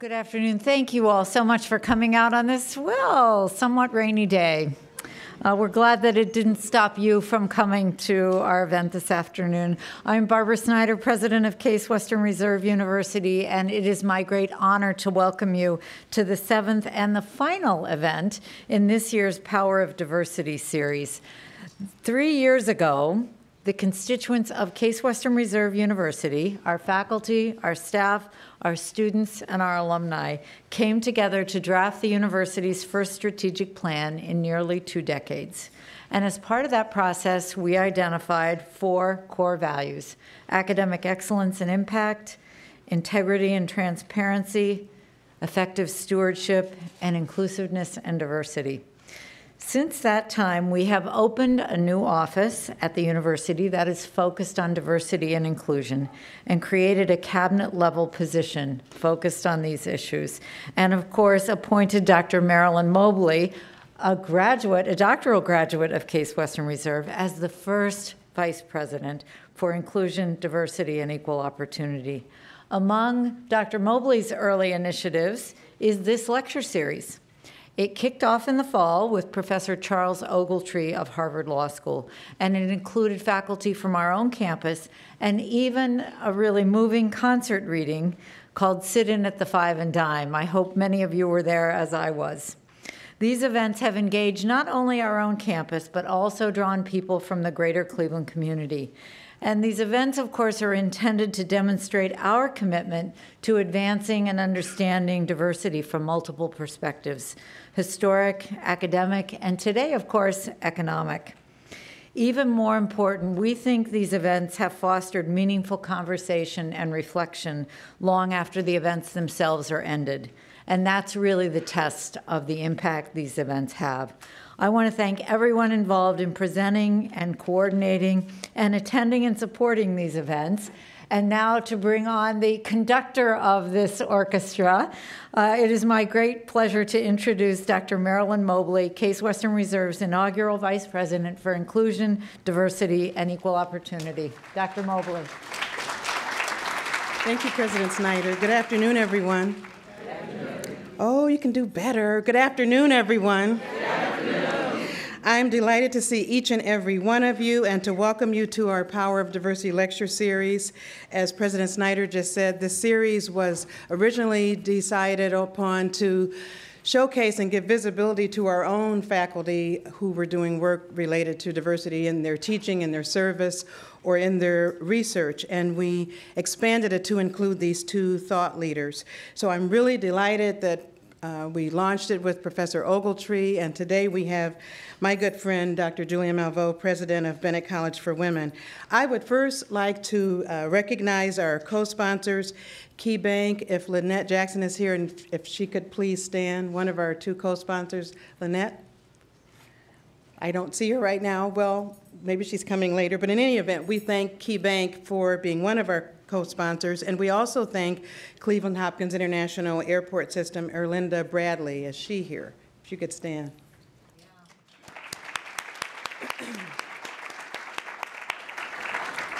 Good afternoon. Thank you all so much for coming out on this, well, somewhat rainy day. We're glad that it didn't stop you from coming to our event this afternoon. I'm Barbara Snyder, president of Case Western Reserve University, and it is my great honor to welcome you to the 7th and the final event in this year's Power of Diversity series. 3 years ago, the constituents of Case Western Reserve University, our faculty, our staff, our students, and our alumni came together to draft the university's first strategic plan in nearly 2 decades. And as part of that process, we identified 4 core values: academic excellence and impact, integrity and transparency, effective stewardship, and inclusiveness and diversity. Since that time, we have opened a new office at the university that is focused on diversity and inclusion and created a cabinet-level position focused on these issues. And of course, appointed Dr. Marilyn Mobley, a doctoral graduate of Case Western Reserve, as the first vice president for inclusion, diversity, and equal opportunity. Among Dr. Mobley's early initiatives is this lecture series. It kicked off in the fall with Professor Charles Ogletree of Harvard Law School, and it included faculty from our own campus and even a really moving concert reading called Sit In at the Five and Dime. I hope many of you were there, as I was. These events have engaged not only our own campus, but also drawn people from the greater Cleveland community. And these events, of course, are intended to demonstrate our commitment to advancing and understanding diversity from multiple perspectives: historic, academic, and today, of course, economic. Even more important, we think these events have fostered meaningful conversation and reflection long after the events themselves are ended. And that's really the test of the impact these events have. I want to thank everyone involved in presenting and coordinating and attending and supporting these events. And now to bring on the conductor of this orchestra, it is my great pleasure to introduce Dr. Marilyn Mobley, Case Western Reserve's inaugural Vice President for Inclusion, Diversity, and Equal Opportunity. Dr. Mobley. Thank you, President Snyder. Good afternoon, everyone. Good afternoon. Oh, you can do better. Good afternoon, everyone. Good afternoon. I'm delighted to see each and every one of you and to welcome you to our Power of Diversity lecture series. As President Snyder just said, this series was originally decided upon to showcase and give visibility to our own faculty who were doing work related to diversity in their teaching, in their service, or in their research. And we expanded it to include these 2 thought leaders. So I'm really delighted that we launched it with Professor Ogletree, and today we have my good friend, Dr. Julianne Malveaux, president of Bennett College for Women. I would first like to recognize our co-sponsors, KeyBank. If Lynette Jackson is here, and if she could please stand, one of our 2 co-sponsors. Lynette? I don't see her right now. Well, maybe she's coming later, but in any event, we thank KeyBank for being one of our co-sponsors, and we also thank Cleveland Hopkins International Airport System, Erlinda Bradley. Is she here? If you could stand.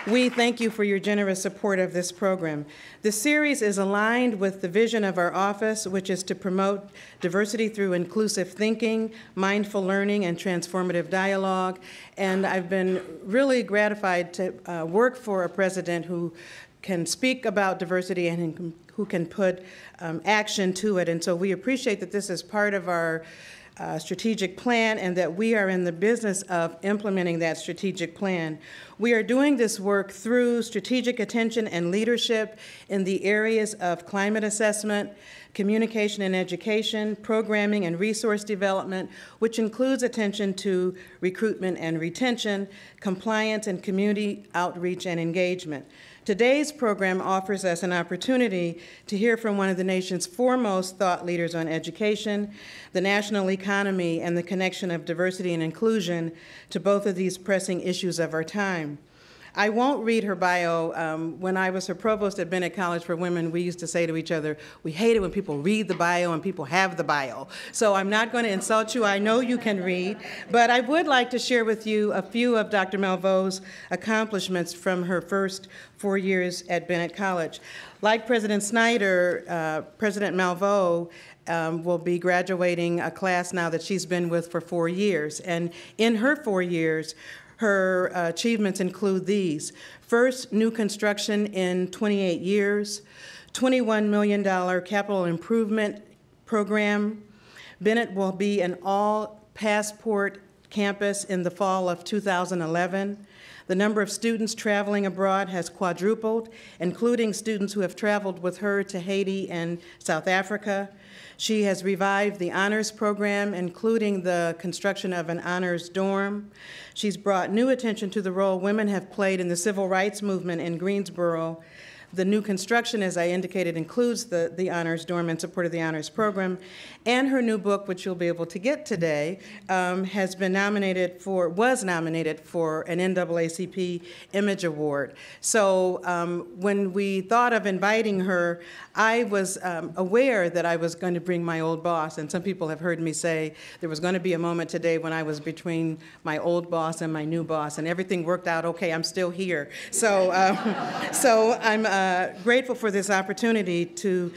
We thank you for your generous support of this program. The series is aligned with the vision of our office, which is to promote diversity through inclusive thinking, mindful learning, and transformative dialogue. And I've been really gratified to work for a president who can speak about diversity and who can put action to it. And so we appreciate that this is part of our strategic plan and that we are in the business of implementing that strategic plan. We are doing this work through strategic attention and leadership in the areas of climate assessment, communication and education, programming and resource development, which includes attention to recruitment and retention, compliance and community outreach and engagement. Today's program offers us an opportunity to hear from one of the nation's foremost thought leaders on education, the national economy, and the connection of diversity and inclusion to both of these pressing issues of our time. I won't read her bio. When I was her provost at Bennett College for Women, we used to say to each other, we hate it when people read the bio and people have the bio. So I'm not going to insult you. I know you can read. But I would like to share with you a few of Dr. Malveaux's accomplishments from her first 4 years at Bennett College. Like President Snyder, President Malveaux will be graduating a class now that she's been with for 4 years. And in her 4 years, her achievements include these. First, new construction in 28 years, $21 million capital improvement program. Bennett will be an all-passport campus in the fall of 2011. The number of students traveling abroad has quadrupled, including students who have traveled with her to Haiti and South Africa. She has revived the honors program, including the construction of an honors dorm. She's brought new attention to the role women have played in the civil rights movement in Greensboro. The new construction, as I indicated, includes the honors dorm in support of the honors program. And her new book, which you'll be able to get today, was nominated for an NAACP Image Award. So when we thought of inviting her, I was aware that I was going to bring my old boss, and some people have heard me say there was going to be a moment today when I was between my old boss and my new boss, and everything worked out okay. I'm still here. So, so I'm grateful for this opportunity to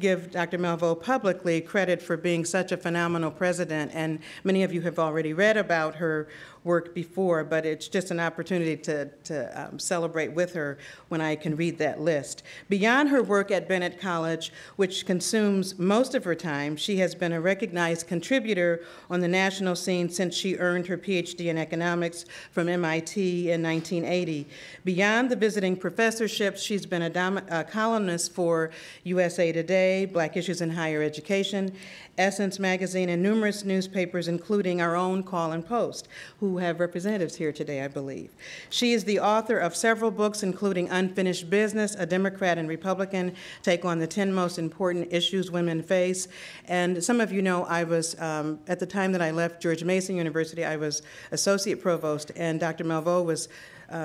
give Dr. Malveaux publicly credit for being such a phenomenal president, and many of you have already read about her work before, but it's just an opportunity to celebrate with her when I can read that list. Beyond her work at Bennett College, which consumes most of her time, she has been a recognized contributor on the national scene since she earned her Ph.D. in economics from MIT in 1980. Beyond the visiting professorships, she's been a columnist for USA Today, Black Issues in Higher Education, Essence Magazine, and numerous newspapers, including our own Call and Post, who have representatives here today, I believe. She is the author of several books, including Unfinished Business, A Democrat and Republican Take on the 10 Most Important Issues Women Face. And some of you know I was, at the time that I left George Mason University, I was associate provost, and Dr. Malveaux was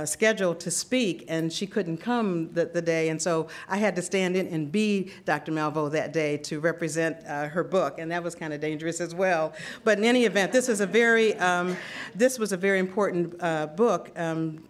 scheduled to speak, and she couldn't come the day, and so I had to stand in and be Dr. Malveaux that day to represent her book, and that was kind of dangerous as well. But in any event, this was a very important book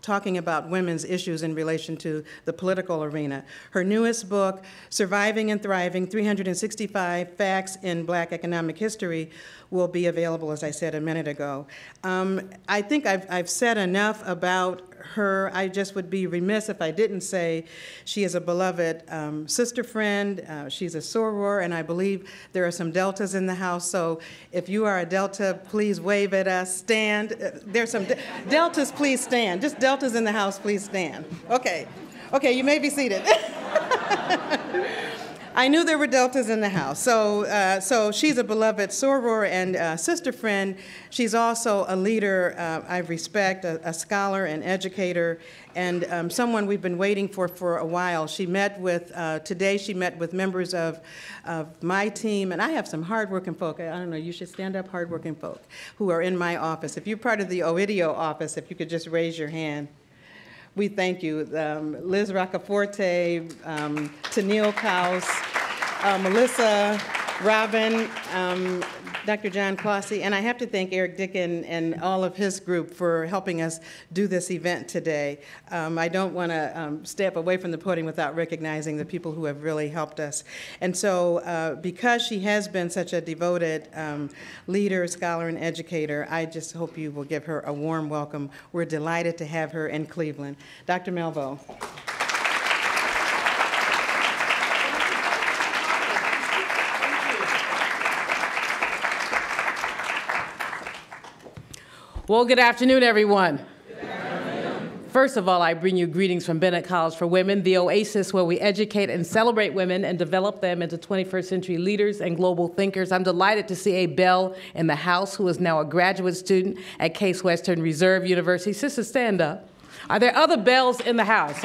talking about women's issues in relation to the political arena. Her newest book, Surviving and Thriving, 365 Facts in Black Economic History, will be available, as I said a minute ago. I think I've said enough about her. I just would be remiss if I didn't say she is a beloved sister friend. She's a soror, and I believe there are some Deltas in the house. So if you are a Delta, please wave at us. Stand. There's some Deltas, please stand. Just Deltas in the house, please stand. Okay. Okay, you may be seated. I knew there were Deltas in the house. So she's a beloved soror and sister friend. She's also a leader I respect, a scholar and educator, and someone we've been waiting for a while. She met with, today she met with members of my team, and I have some hardworking folk. I don't know, you should stand up, hardworking folk, who are in my office. If you're part of the Oidio office, if you could just raise your hand. We thank you. Liz Roccaforte, Tennille Kaus, Melissa, Robin, Dr. John Clossy, and I have to thank Eric Dickin and all of his group for helping us do this event today. I don't want to step away from the podium without recognizing the people who have really helped us. And so because she has been such a devoted leader, scholar, and educator, I just hope you will give her a warm welcome. We're delighted to have her in Cleveland. Dr. Malveaux. Well, good afternoon, everyone. Good afternoon. First of all, I bring you greetings from Bennett College for Women, the oasis where we educate and celebrate women and develop them into 21st century leaders and global thinkers. I'm delighted to see a Belle in the house who is now a graduate student at Case Western Reserve University. Sisters, stand up. Are there other Belles in the house?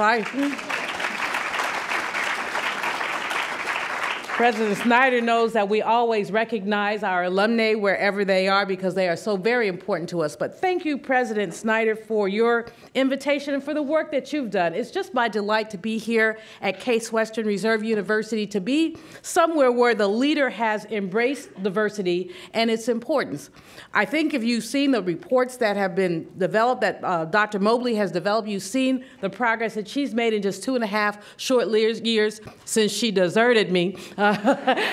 President Snyder knows that we always recognize our alumni wherever they are because they are so very important to us. But thank you, President Snyder, for your invitation and for the work that you've done. It's just my delight to be here at Case Western Reserve University, to be somewhere where the leader has embraced diversity and its importance. I think if you've seen the reports that have been developed, that Dr. Mobley has developed, you've seen the progress that she's made in just 2.5 short years since she deserted me. I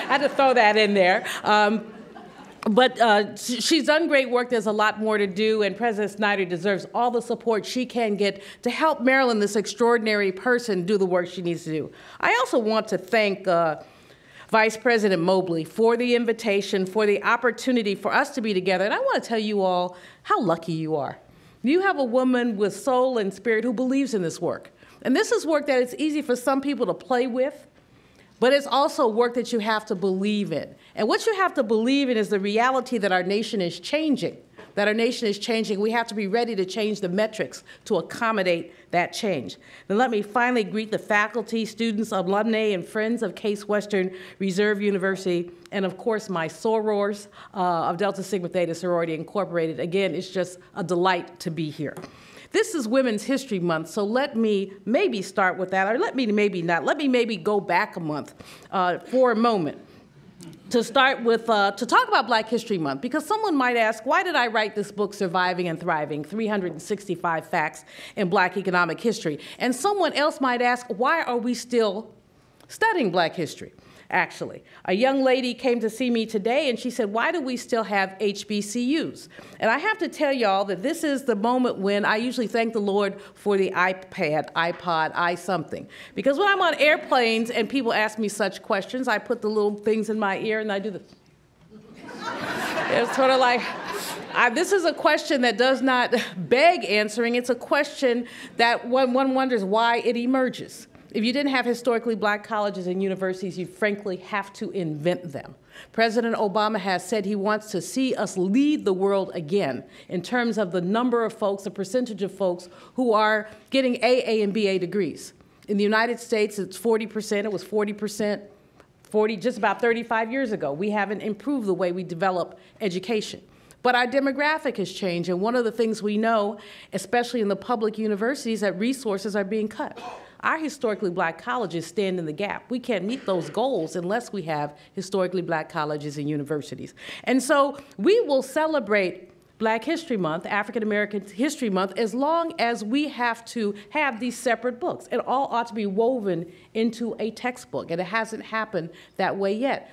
had to throw that in there. But she's done great work. There's a lot more to do, and President Snyder deserves all the support she can get to help Maryland, this extraordinary person, do the work she needs to do. I also want to thank Vice President Mobley for the invitation, for the opportunity for us to be together. And I want to tell you all how lucky you are. You have a woman with soul and spirit who believes in this work. And this is work that it's easy for some people to play with, but it's also work that you have to believe in. And what you have to believe in is the reality that our nation is changing. That our nation is changing. We have to be ready to change the metrics to accommodate that change. Then let me finally greet the faculty, students, alumni, and friends of Case Western Reserve University, and of course my sorors of Delta Sigma Theta Sorority Incorporated. Again, it's just a delight to be here. This is Women's History Month, so let me maybe start with that, or let me maybe not. Let me maybe go back a month for a moment to start with, to talk about Black History Month, because someone might ask, why did I write this book, Surviving and Thriving, 365 Facts in Black Economic History? And someone else might ask, why are we still studying Black history? Actually, a young lady came to see me today and she said, why do we still have HBCUs? And I have to tell y'all that this is the moment when I usually thank the Lord for the iPad, iPod, something. Because when I'm on airplanes and people ask me such questions, I put the little things in my ear and I do this. It's sort of like, this is a question that does not beg answering. It's a question that one wonders why it emerges. If you didn't have historically Black colleges and universities, you'd frankly have to invent them. President Obama has said he wants to see us lead the world again in terms of the number of folks, the percentage of folks who are getting AA and BA degrees. In the United States, it's 40%. It was 40%, just about 35 years ago. We haven't improved the way we develop education. But our demographic has changed, and one of the things we know, especially in the public universities, that resources are being cut. Our historically Black colleges stand in the gap. We can't meet those goals unless we have historically Black colleges and universities. And so we will celebrate Black History Month, African American History Month, as long as we have to have these separate books. It all ought to be woven into a textbook, and it hasn't happened that way yet.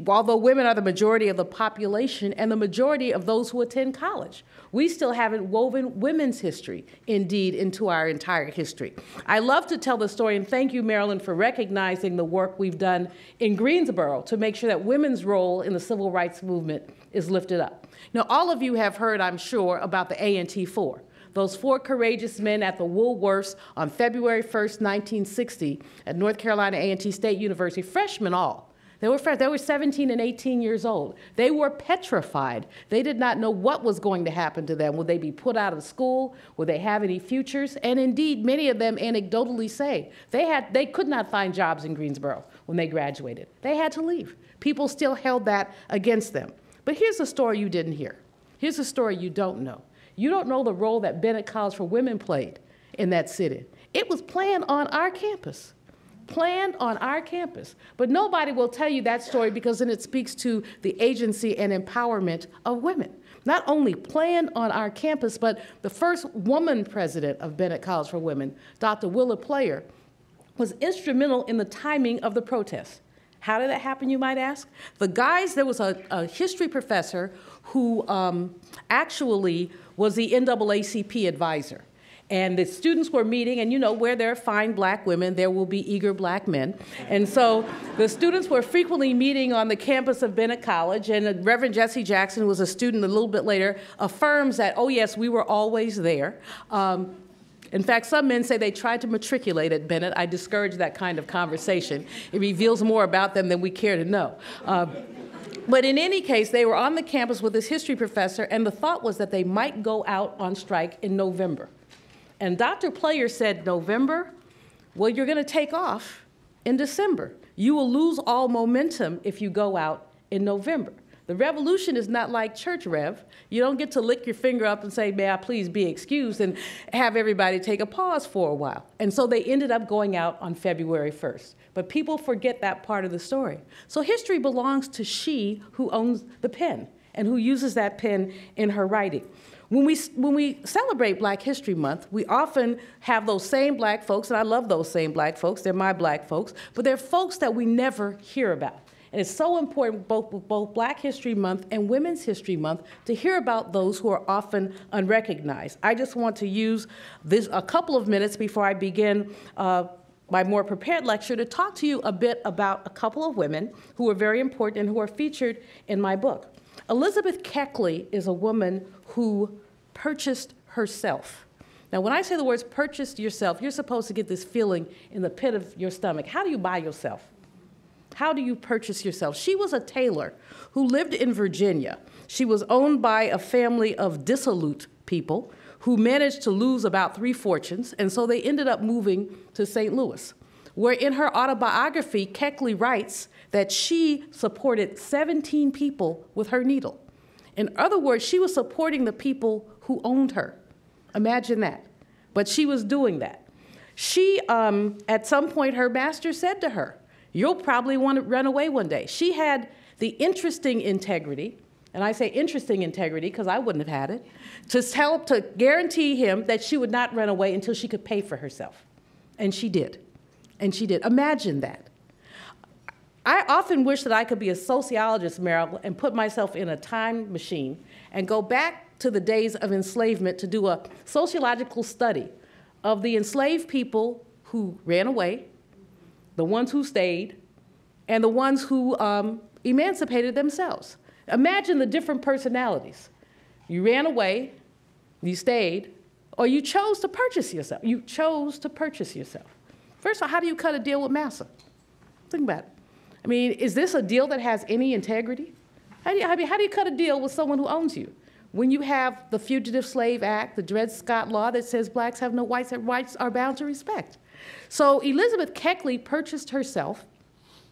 Although women are the majority of the population and the majority of those who attend college, we still haven't woven women's history, indeed, into our entire history. I love to tell the story, and thank you, Maryland, for recognizing the work we've done in Greensboro to make sure that women's role in the civil rights movement is lifted up. Now, all of you have heard, I'm sure, about the A&T 4. Those 4 courageous men at the Woolworths on February 1st, 1960, at North Carolina A&T State University, freshmen all. They were 17 and 18 years old. They were petrified. They did not know what was going to happen to them. Would they be put out of school? Would they have any futures? And indeed, many of them anecdotally say they could not find jobs in Greensboro when they graduated. They had to leave. People still held that against them. But here's the story you didn't hear. Here's the story you don't know. You don't know the role that Bennett College for Women played in that sit-in. It was planned on our campus. Planned on our campus. But nobody will tell you that story because then it speaks to the agency and empowerment of women. Not only planned on our campus, but the first woman president of Bennett College for Women, Dr. Willa Player, was instrumental in the timing of the protests. How did that happen, you might ask? There was a history professor who actually was the NAACP advisor. And the students were meeting, and you know, where there are fine Black women, there will be eager Black men. And so the students were frequently meeting on the campus of Bennett College, and Reverend Jesse Jackson, who was a student a little bit later, affirms that, oh yes, we were always there. In fact, some men say they tried to matriculate at Bennett. I discourage that kind of conversation. It reveals more about them than we care to know. But in any case, they were on the campus with this history professor, and the thought was that they might go out on strike in November. And Dr. Player said, November? Well, you're going to take off in December. You will lose all momentum if you go out in November. The revolution is not like church rev. You don't get to lick your finger up and say, may I please be excused, and have everybody take a pause for a while. And so they ended up going out on February 1st. But people forget that part of the story. So history belongs to she who owns the pen and who uses that pen in her writing. When we celebrate Black History Month, we often have those same Black folks, and I love those same Black folks, they're my Black folks, but they're folks that we never hear about. And it's so important with both Black History Month and Women's History Month to hear about those who are often unrecognized. I just want to use a couple of minutes before I begin my more prepared lecture to talk to you a bit about a couple of women who are very important and who are featured in my book. Elizabethckley is a woman who purchased herself. Now, when I say the words purchased yourself, you're supposed to get this feeling in the pit of your stomach. How do you buy yourself? How do you purchase yourself? She was a tailor who lived in Virginia. She was owned by a family of dissolute people who managed to lose about 3 fortunes, and so they ended up moving to St. Louis, where in her autobiography, Keckley writes that she supported 17 people with her needle. In other words, she was supporting the people who owned her. Imagine that. But she was doing that. She, at some point, her master said to her, you'll probably want to run away one day. She had the interesting integrity, and I say interesting integrity because I wouldn't have had it, to guarantee him that she would not run away until she could pay for herself. And she did. And she did. Imagine that. I often wish that I could be a sociologist, Meryl, and put myself in a time machine and go back to the days of enslavement to do a sociological study of the enslaved people who ran away, the ones who stayed, and the ones who emancipated themselves. Imagine the different personalities. You ran away, you stayed, or you chose to purchase yourself. You chose to purchase yourself. First of all, how do you cut a deal with massa? Think about it. I mean, is this a deal that has any integrity? How do you cut a deal with someone who owns you? When you have the Fugitive Slave Act, the Dred Scott Law that says blacks have no rights that rights are bound to respect. So Elizabethckley purchased herself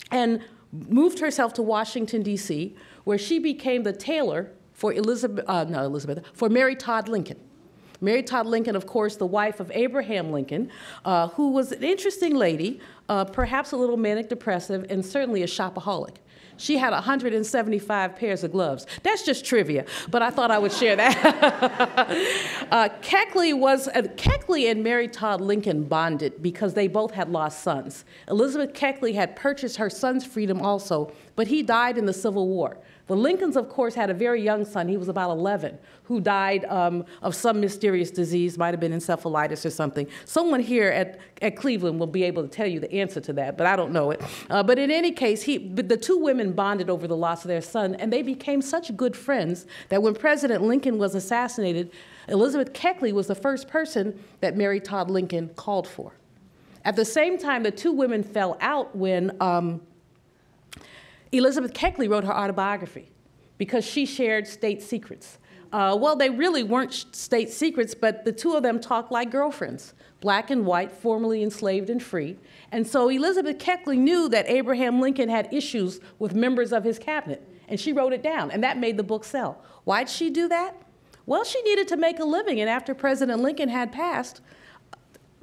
and moved herself to Washington, D.C., where she became the tailor for for Mary Todd Lincoln. Mary Todd Lincoln, of course, the wife of Abraham Lincoln, who was an interesting lady, perhaps a little manic depressive, and certainly a shopaholic. She had 175 pairs of gloves. That's just trivia, but I thought I would share that. Keckley and Mary Todd Lincoln bonded because they both had lost sons. Elizabethckley had purchased her son's freedom also, but he died in the Civil War. The Lincolns, of course, had a very young son, he was about 11, who died of some mysterious disease, might have been encephalitis or something. Someone here at Cleveland will be able to tell you the answer to that, but I don't know it. But in any case, the two women bonded over the loss of their son, and they became such good friends that when President Lincoln was assassinated, Elizabethckley was the first person that Mary Todd Lincoln called for. At the same time, the two women fell out when Elizabethckley wrote her autobiography because she shared state secrets. Well, they really weren't state secrets, but the two of them talked like girlfriends, black and white, formerly enslaved and free. And so Elizabethckley knew that Abraham Lincoln had issues with members of his cabinet, and she wrote it down, and that made the book sell. Why'd she do that? Well, she needed to make a living, and after President Lincoln had passed,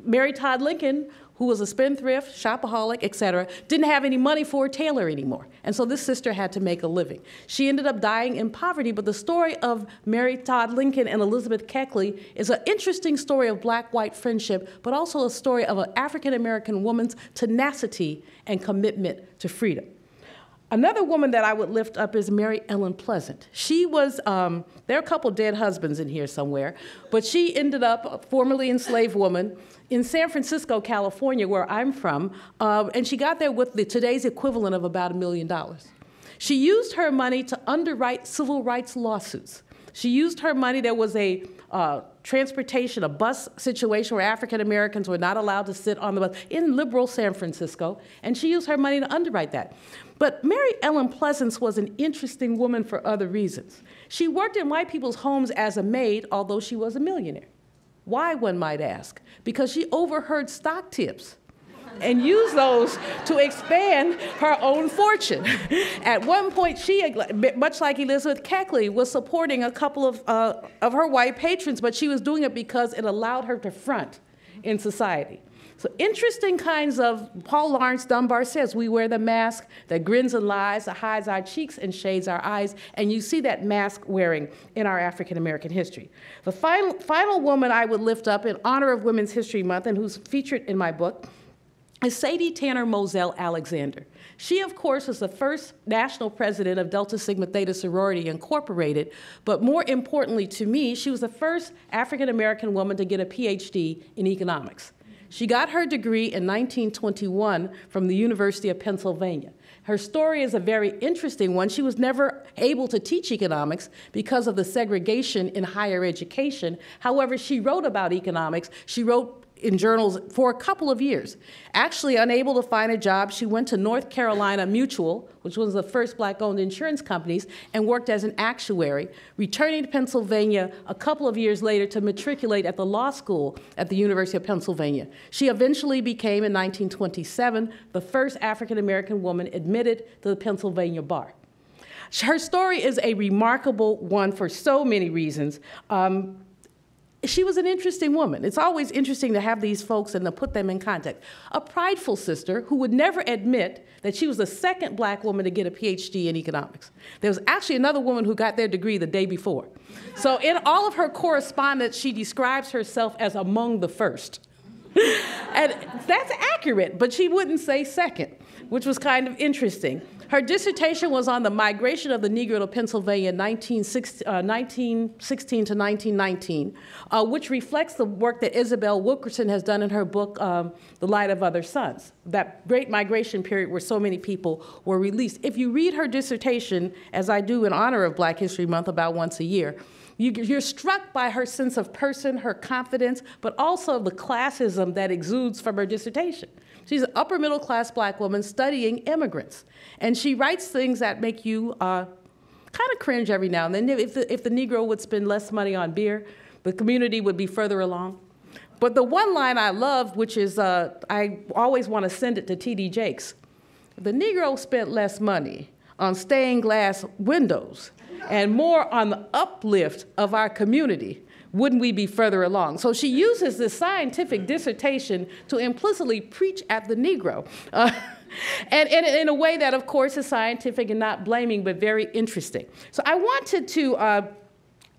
Mary Todd Lincoln, who was a spendthrift, shopaholic, et cetera, didn't have any money for a tailor anymore. And so this sister had to make a living. She ended up dying in poverty, but the story of Mary Todd Lincoln and Elizabethckley is an interesting story of black-white friendship, but also a story of an African-American woman's tenacity and commitment to freedom. Another woman that I would lift up is Mary Ellen Pleasant. She was, there are a couple dead husbands in here somewhere, but she ended up, a formerly enslaved woman, in San Francisco, California, where I'm from, and she got there with today's equivalent of about $1 million. She used her money to underwrite civil rights lawsuits. She used her money. There was a transportation, a bus situation where African Americans were not allowed to sit on the bus in liberal San Francisco, and she used her money to underwrite that. But Mary Ellen Pleasant was an interesting woman for other reasons. She worked in white people's homes as a maid, although she was a millionaire. Why, one might ask? Because she overheard stock tips and use those to expand her own fortune. At one point, she, much like Elizabethckley, was supporting a couple of her white patrons, but she was doing it because it allowed her to front in society. So interesting kinds of, Paul Laurence Dunbar says, we wear the mask that grins and lies, that hides our cheeks and shades our eyes, and you see that mask wearing in our African-American history. The final woman I would lift up in honor of Women's History Month, and who's featured in my book, is Sadie Tanner Moselle Alexander. She, of course, was the first national president of Delta Sigma Theta Sorority Incorporated, but more importantly to me, she was the first African-American woman to get a Ph.D. in economics. She got her degree in 1921 from the University of Pennsylvania. Her story is a very interesting one. She was never able to teach economics because of the segregation in higher education. However, she wrote about economics. She wrote in journals for a couple of years. Actually unable to find a job, she went to North Carolina Mutual, which was the first black-owned insurance companies, and worked as an actuary, returning to Pennsylvania a couple of years later to matriculate at the law school at the University of Pennsylvania. She eventually became, in 1927, the first African-American woman admitted to the Pennsylvania bar. Her story is a remarkable one for so many reasons. She was an interesting woman. It's always interesting to have these folks and to put them in context. A prideful sister who would never admit that she was the second black woman to get a Ph.D. in economics. There was actually another woman who got their degree the day before. So in all of her correspondence, she describes herself as among the first. And that's accurate, but she wouldn't say second, which was kind of interesting. Her dissertation was on the migration of the Negro to Pennsylvania in 1916 to 1919, which reflects the work that Isabel Wilkerson has done in her book, The Light of Other Suns, that great migration period where so many people were released. If you read her dissertation, as I do in honor of Black History Month about once a year, you're struck by her sense of person, her confidence, but also the classism that exudes from her dissertation. She's an upper middle class black woman studying immigrants. And she writes things that make you kind of cringe every now and then. If the Negro would spend less money on beer, the community would be further along. But the one line I love, which is, I always want to send it to T.D. Jakes. If the Negro spent less money on stained glass windows and more on the uplift of our community, wouldn't we be further along? So she uses this scientific dissertation to implicitly preach at the Negro. And in a way that, of course, is scientific and not blaming, but very interesting. So I wanted to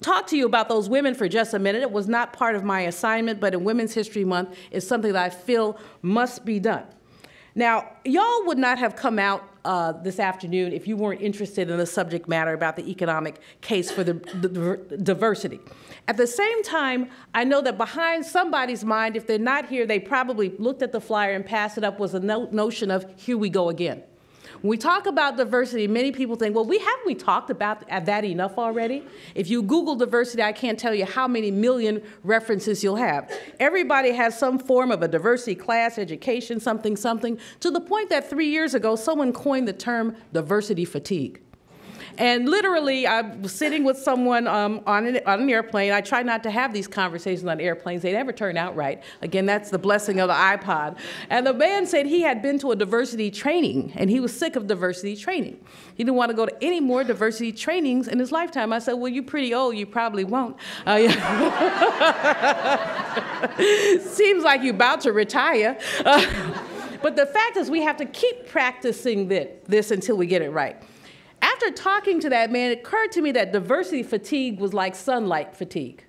talk to you about those women for just a minute. It was not part of my assignment, but in Women's History Month is something that I feel must be done. Now, y'all would not have come out this afternoon if you weren't interested in the subject matter about the economic case for the diversity. At the same time, I know that behind somebody's mind, if they're not here, they probably looked at the flyer and passed it up, was a notion of, here we go again. When we talk about diversity, many people think, well, haven't we talked about that enough already? If you Google diversity, I can't tell you how many million references you'll have. Everybody has some form of a diversity class, education, something, to the point that 3 years ago, someone coined the term diversity fatigue. And literally, I was sitting with someone on an airplane. I try not to have these conversations on airplanes. They never turn out right. Again, that's the blessing of the iPod. And the man said he had been to a diversity training, and he was sick of diversity training. He didn't want to go to any more diversity trainings in his lifetime. I said, well, you're pretty old. You probably won't. Seems like you're about to retire. But the fact is, we have to keep practicing this until we get it right. After talking to that man, it occurred to me that diversity fatigue was like sunlight fatigue.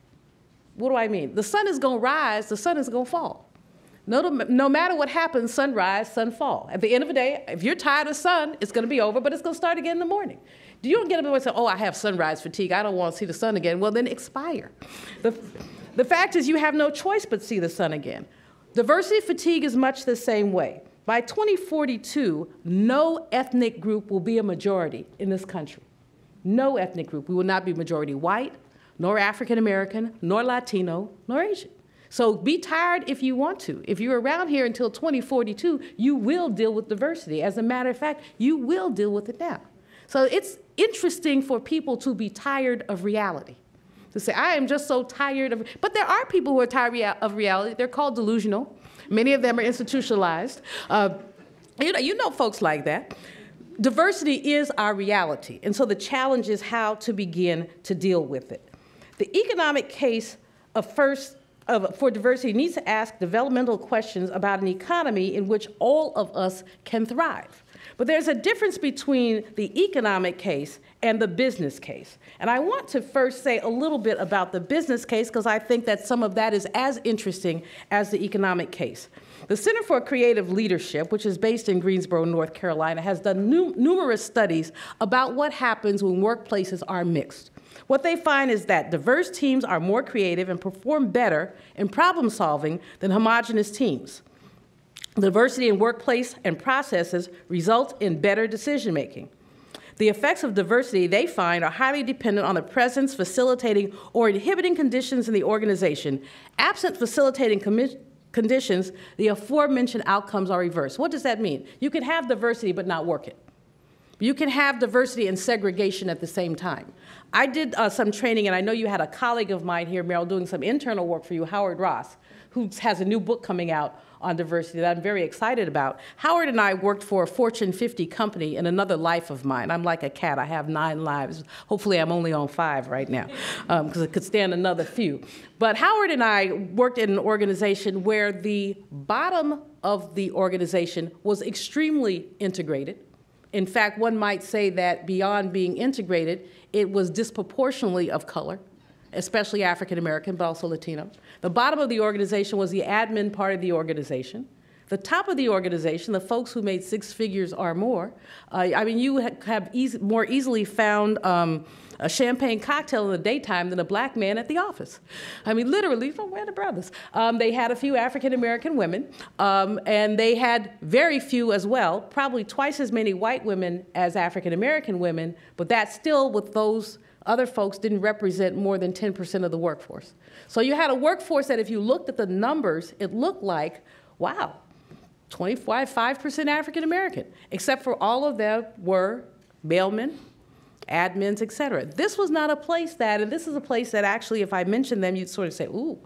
What do I mean? The sun is going to rise, the sun is going to fall. No matter what happens, sun rise, sun fall. At the end of the day, if you're tired of sun, it's going to be over, but it's going to start again in the morning. You don't get up and say, oh, I have sunrise fatigue, I don't want to see the sun again. Well, then expire. The fact is you have no choice but see the sun again. Diversity fatigue is much the same way. By 2042, no ethnic group will be a majority in this country. No ethnic group. We will not be majority white, nor African American, nor Latino, nor Asian. So be tired if you want to. If you're around here until 2042, you will deal with diversity. As a matter of fact, you will deal with it now. So it's interesting for people to be tired of reality. To say, I am just so tired of, but there are people who are tired of reality. They're called delusional. Many of them are institutionalized. You know folks like that. Diversity is our reality, and so the challenge is how to begin to deal with it. The economic case for diversity needs to ask developmental questions about an economy in which all of us can thrive. But there's a difference between the economic case and the business case. And I want to first say a little bit about the business case because I think that some of that is as interesting as the economic case. The Center for Creative Leadership, which is based in Greensboro, North Carolina, has done numerous studies about what happens when workplaces are mixed. What they find is that diverse teams are more creative and perform better in problem solving than homogeneous teams. Diversity in workplace and processes result in better decision making. The effects of diversity, they find, are highly dependent on the presence, facilitating, or inhibiting conditions in the organization. Absent facilitating conditions, the aforementioned outcomes are reversed. What does that mean? You can have diversity but not work it. You can have diversity and segregation at the same time. I did some training, and I know you had a colleague of mine here, Meryl, doing some internal work for you, Howard Ross, who has a new book coming out on diversity that I'm very excited about. Howard and I worked for a Fortune 50 company in another life of mine. I'm like a cat. I have 9 lives. Hopefully I'm only on 5 right now because it could stand another few. But Howard and I worked in an organization where the bottom of the organization was extremely integrated. In fact, one might say that beyond being integrated, it was disproportionately of color, especially African American, but also Latino. The bottom of the organization was the admin part of the organization. The top of the organization, the folks who made 6 figures or more, I mean, you have more easily found a champagne cocktail in the daytime than a black man at the office. I mean, literally, we're the brothers. They had a few African-American women, and they had very few as well, probably twice as many white women as African-American women, but that still, with those other folks, didn't represent more than 10% of the workforce. So you had a workforce that if you looked at the numbers, it looked like, wow, 5% African-American, except for all of them were mailmen, admins, et cetera. This was not a place that, and this is a place that actually, if I mentioned them, you'd sort of say, ooh,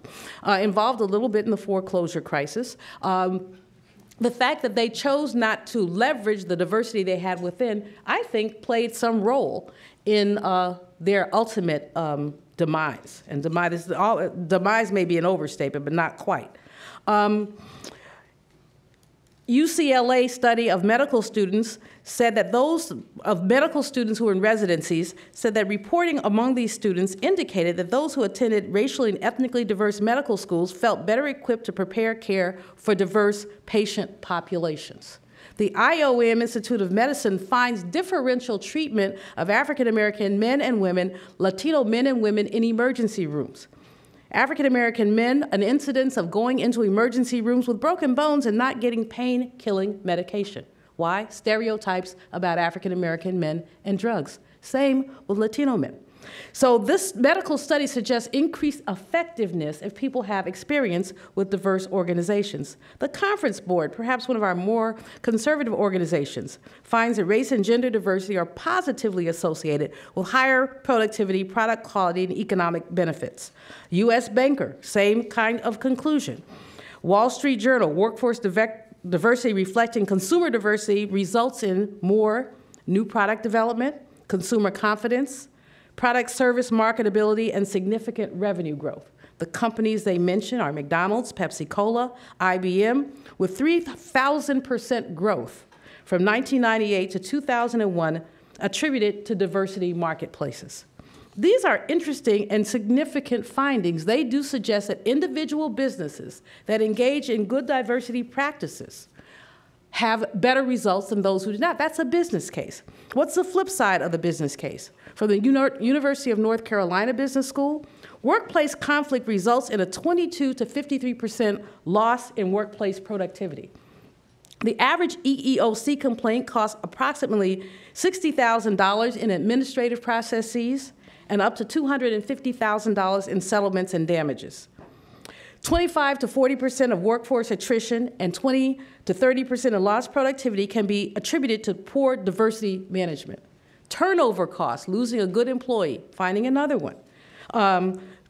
involved a little bit in the foreclosure crisis. The fact that they chose not to leverage the diversity they had within, I think, played some role in their ultimate demise. And demise may be an overstatement, but not quite. UCLA study of medical students said that medical students who were in residencies said that reporting among these students indicated that those who attended racially and ethnically diverse medical schools felt better equipped to prepare care for diverse patient populations. The IOM Institute of Medicine finds differential treatment of African American men and women, Latino men and women in emergency rooms. African American men, an incidence of going into emergency rooms with broken bones and not getting pain-killing medication. Why? Stereotypes about African American men and drugs. Same with Latino men. So this medical study suggests increased effectiveness if people have experience with diverse organizations. The Conference Board, perhaps one of our more conservative organizations, finds that race and gender diversity are positively associated with higher productivity, product quality, and economic benefits. U.S. Banker, same kind of conclusion. Wall Street Journal, workforce diversity reflecting consumer diversity results in more new product development, consumer confidence, product service marketability, and significant revenue growth. The companies they mention are McDonald's, Pepsi-Cola, IBM, with 3,000% growth from 1998 to 2001 attributed to diversity marketplaces. These are interesting and significant findings. They do suggest that individual businesses that engage in good diversity practices have better results than those who do not. That's a business case. What's the flip side of the business case? From the University of North Carolina Business School, workplace conflict results in a 22 to 53% loss in workplace productivity. The average EEOC complaint costs approximately $60,000 in administrative processes and up to $250,000 in settlements and damages. 25 to 40% of workforce attrition and 20 to 30% of lost productivity can be attributed to poor diversity management. Turnover costs, losing a good employee, finding another one,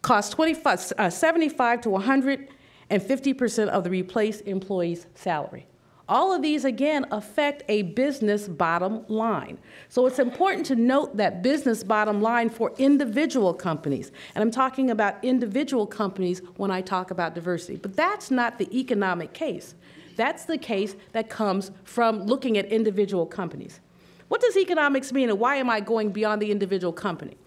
costs 75 to 100 and 50% of the replaced employee's salary. All of these, again, affect a business bottom line. So it's important to note that business bottom line for individual companies. And I'm talking about individual companies when I talk about diversity. But that's not the economic case. That's the case that comes from looking at individual companies. What does economics mean, and why am I going beyond the individual company?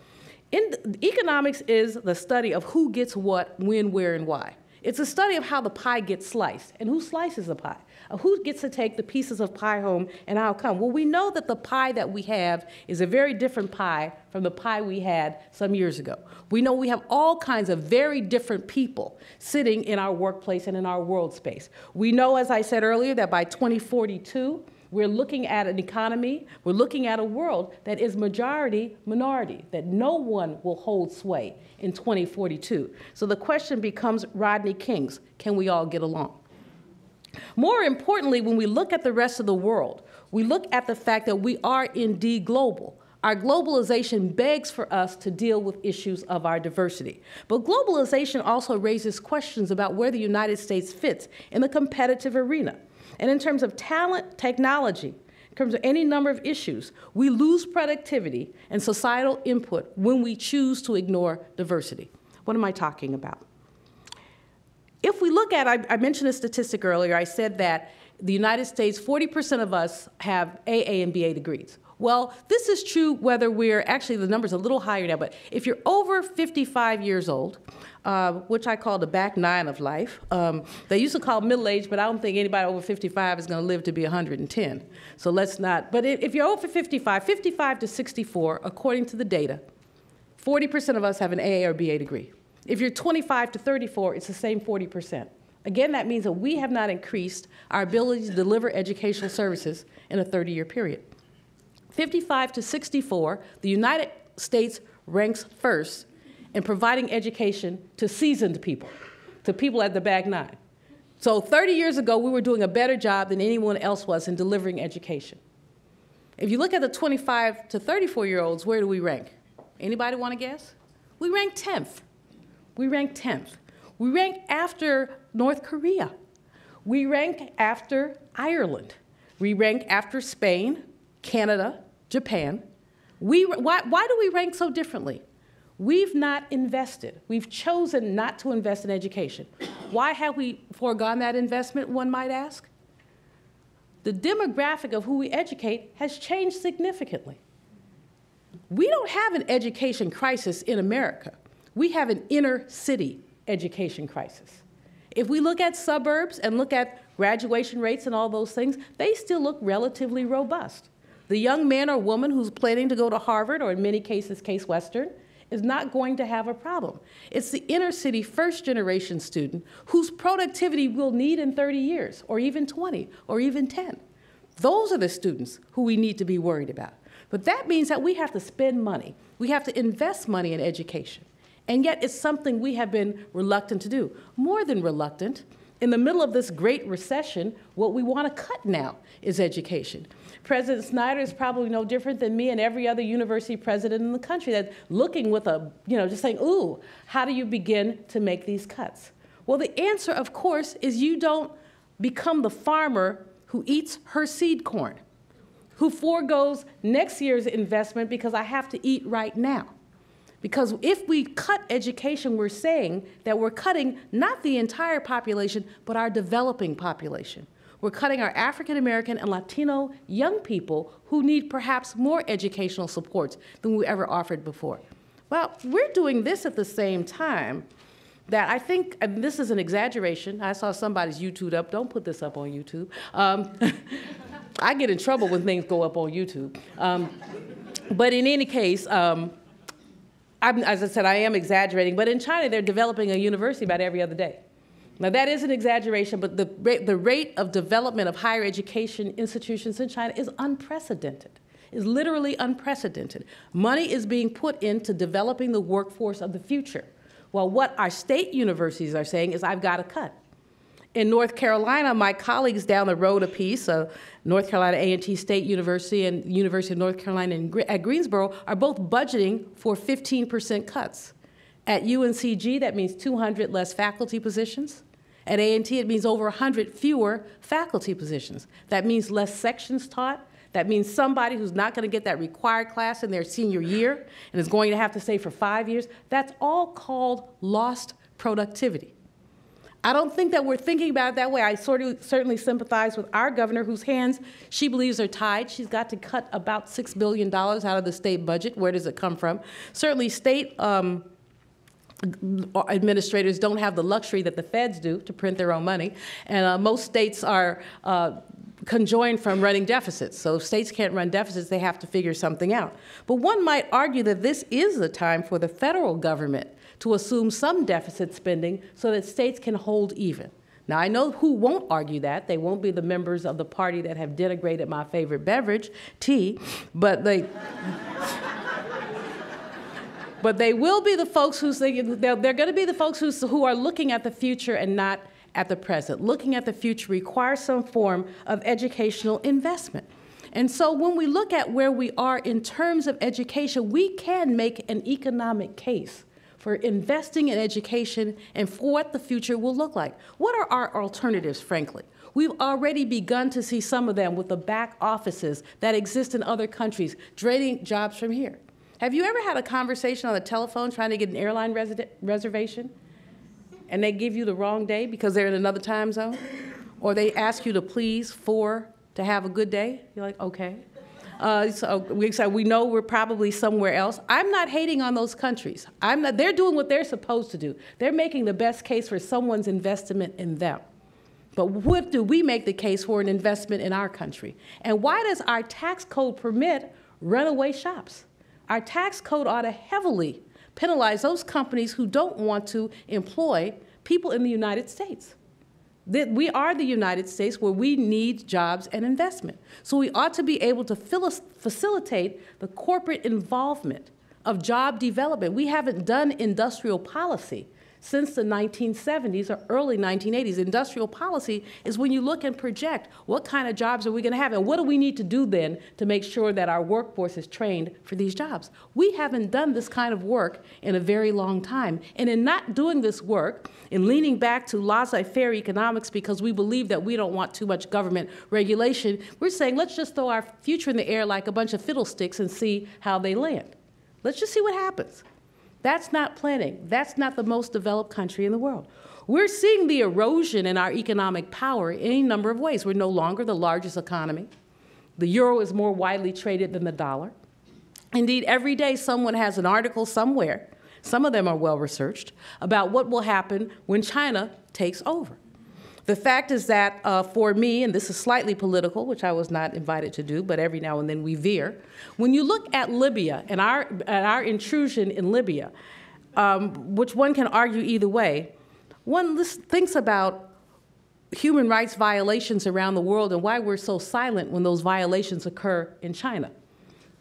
Economics is the study of who gets what, when, where, and why. It's a study of how the pie gets sliced, and who slices the pie. Who gets to take the pieces of pie home, and how come? Well, we know that the pie that we have is a very different pie from the pie we had some years ago. We know we have all kinds of very different people sitting in our workplace and in our world space. We know, as I said earlier, that by 2042, we're looking at an economy, we're looking at a world that is majority minority, that no one will hold sway in 2042. So the question becomes Rodney King's, can we all get along? More importantly, when we look at the rest of the world, we look at the fact that we are indeed global. Our globalization begs for us to deal with issues of our diversity. But globalization also raises questions about where the United States fits in the competitive arena. And in terms of talent, technology, in terms of any number of issues, we lose productivity and societal input when we choose to ignore diversity. What am I talking about? If we look at, I mentioned a statistic earlier, I said that the United States, 40% of us have AA and BA degrees. Well, this is true whether we're, actually the number's a little higher now, but if you're over 55 years old, which I call the back nine of life, they used to call middle age, but I don't think anybody over 55 is going to live to be 110. So let's not, but if you're over 55, 55 to 64, according to the data, 40% of us have an AA or BA degree. If you're 25 to 34, it's the same 40%. Again, that means that we have not increased our ability to deliver educational services in a 30-year period. 55 to 64, the United States ranks first in providing education to seasoned people, to people at the back nine. So 30 years ago, we were doing a better job than anyone else was in delivering education. If you look at the 25 to 34-year-olds, where do we rank? Anybody want to guess? We rank 10th. We rank 10th. We rank after North Korea. We rank after Ireland. We rank after Spain, Canada, Japan. Why do we rank so differently? We've not invested. We've chosen not to invest in education. Why have we foregone that investment, one might ask? The demographic of who we educate has changed significantly. We don't have an education crisis in America. We have an inner city education crisis. If we look at suburbs and look at graduation rates and all those things, they still look relatively robust. The young man or woman who's planning to go to Harvard, or in many cases, Case Western, is not going to have a problem. It's the inner city first generation student whose productivity we'll need in 30 years, or even 20, or even 10. Those are the students who we need to be worried about. But that means that we have to spend money. We have to invest money in education. And yet it's something we have been reluctant to do. More than reluctant, in the middle of this Great Recession, what we want to cut now is education. President Snyder is probably no different than me and every other university president in the country that's looking with a, just saying, ooh, how do you begin to make these cuts? Well, the answer, of course, is you don't become the farmer who eats her seed corn, who foregoes next year's investment because I have to eat right now. Because if we cut education, we're saying that we're cutting not the entire population, but our developing population. We're cutting our African American and Latino young people who need perhaps more educational supports than we ever offered before. Well, we're doing this at the same time that I think, and this is an exaggeration, I saw somebody's YouTube up, don't put this up on YouTube. I get in trouble when things go up on YouTube. But in any case, as I said, I am exaggerating, but in China, they're developing a university about every other day. Now, that is an exaggeration, but the rate of development of higher education institutions in China is unprecedented, is literally unprecedented. Money is being put into developing the workforce of the future. Well, what our state universities are saying is, I've got to cut. In North Carolina, my colleagues down the road a piece, North Carolina A&T State University and University of North Carolina at Greensboro, are both budgeting for 15% cuts. At UNCG, that means 200 less faculty positions. At A&T, it means over 100 fewer faculty positions. That means less sections taught. That means somebody who's not going to get that required class in their senior year and is going to have to stay for 5 years. That's all called lost productivity. I don't think that we're thinking about it that way. I certainly sympathize with our governor, whose hands she believes are tied. She's got to cut about $6 billion out of the state budget. Where does it come from? Certainly state administrators don't have the luxury that the feds do to print their own money. And most states are conjoined from running deficits. So if states can't run deficits, they have to figure something out. But one might argue that this is the time for the federal government to assume some deficit spending so that states can hold even. Now, I know who won't argue that. They won't be the members of the party that have denigrated my favorite beverage, tea, but they will be the folks who they're going to be the folks who are looking at the future and not at the present. Looking at the future requires some form of educational investment. And so when we look at where we are in terms of education, we can make an economic case for investing in education and for what the future will look like. What are our alternatives, frankly? We've already begun to see some of them with the back offices that exist in other countries, draining jobs from here. Have you ever had a conversation on the telephone trying to get an airline reservation, and they give you the wrong day because they're in another time zone? Or they ask you to please to have a good day? You're like, okay. So we know we're probably somewhere else. I'm not hating on those countries. They're doing what they're supposed to do. They're making the best case for someone's investment in them. But what do we make the case for an investment in our country? And why does our tax code permit runaway shops? Our tax code ought to heavily penalize those companies who don't want to employ people in the United States. We are the United States where we need jobs and investment. So we ought to be able to facilitate the corporate involvement of job development. We haven't done industrial policy since the 1970s or early 1980s. Industrial policy is when you look and project what kind of jobs are we going to have and what do we need to do then to make sure that our workforce is trained for these jobs. We haven't done this kind of work in a very long time. And in not doing this work, in leaning back to laissez-faire economics because we believe that we don't want too much government regulation, we're saying let's just throw our future in the air like a bunch of fiddlesticks and see how they land. Let's just see what happens. That's not planning. That's not the most developed country in the world. We're seeing the erosion in our economic power in any number of ways. We're no longer the largest economy. The euro is more widely traded than the dollar. Indeed, every day someone has an article somewhere, some of them are well-researched, about what will happen when China takes over. The fact is that for me, and this is slightly political, which I was not invited to do, but every now and then we veer, when you look at Libya and our intrusion in Libya, which one can argue either way, one thinks about human rights violations around the world and why we're so silent when those violations occur in China.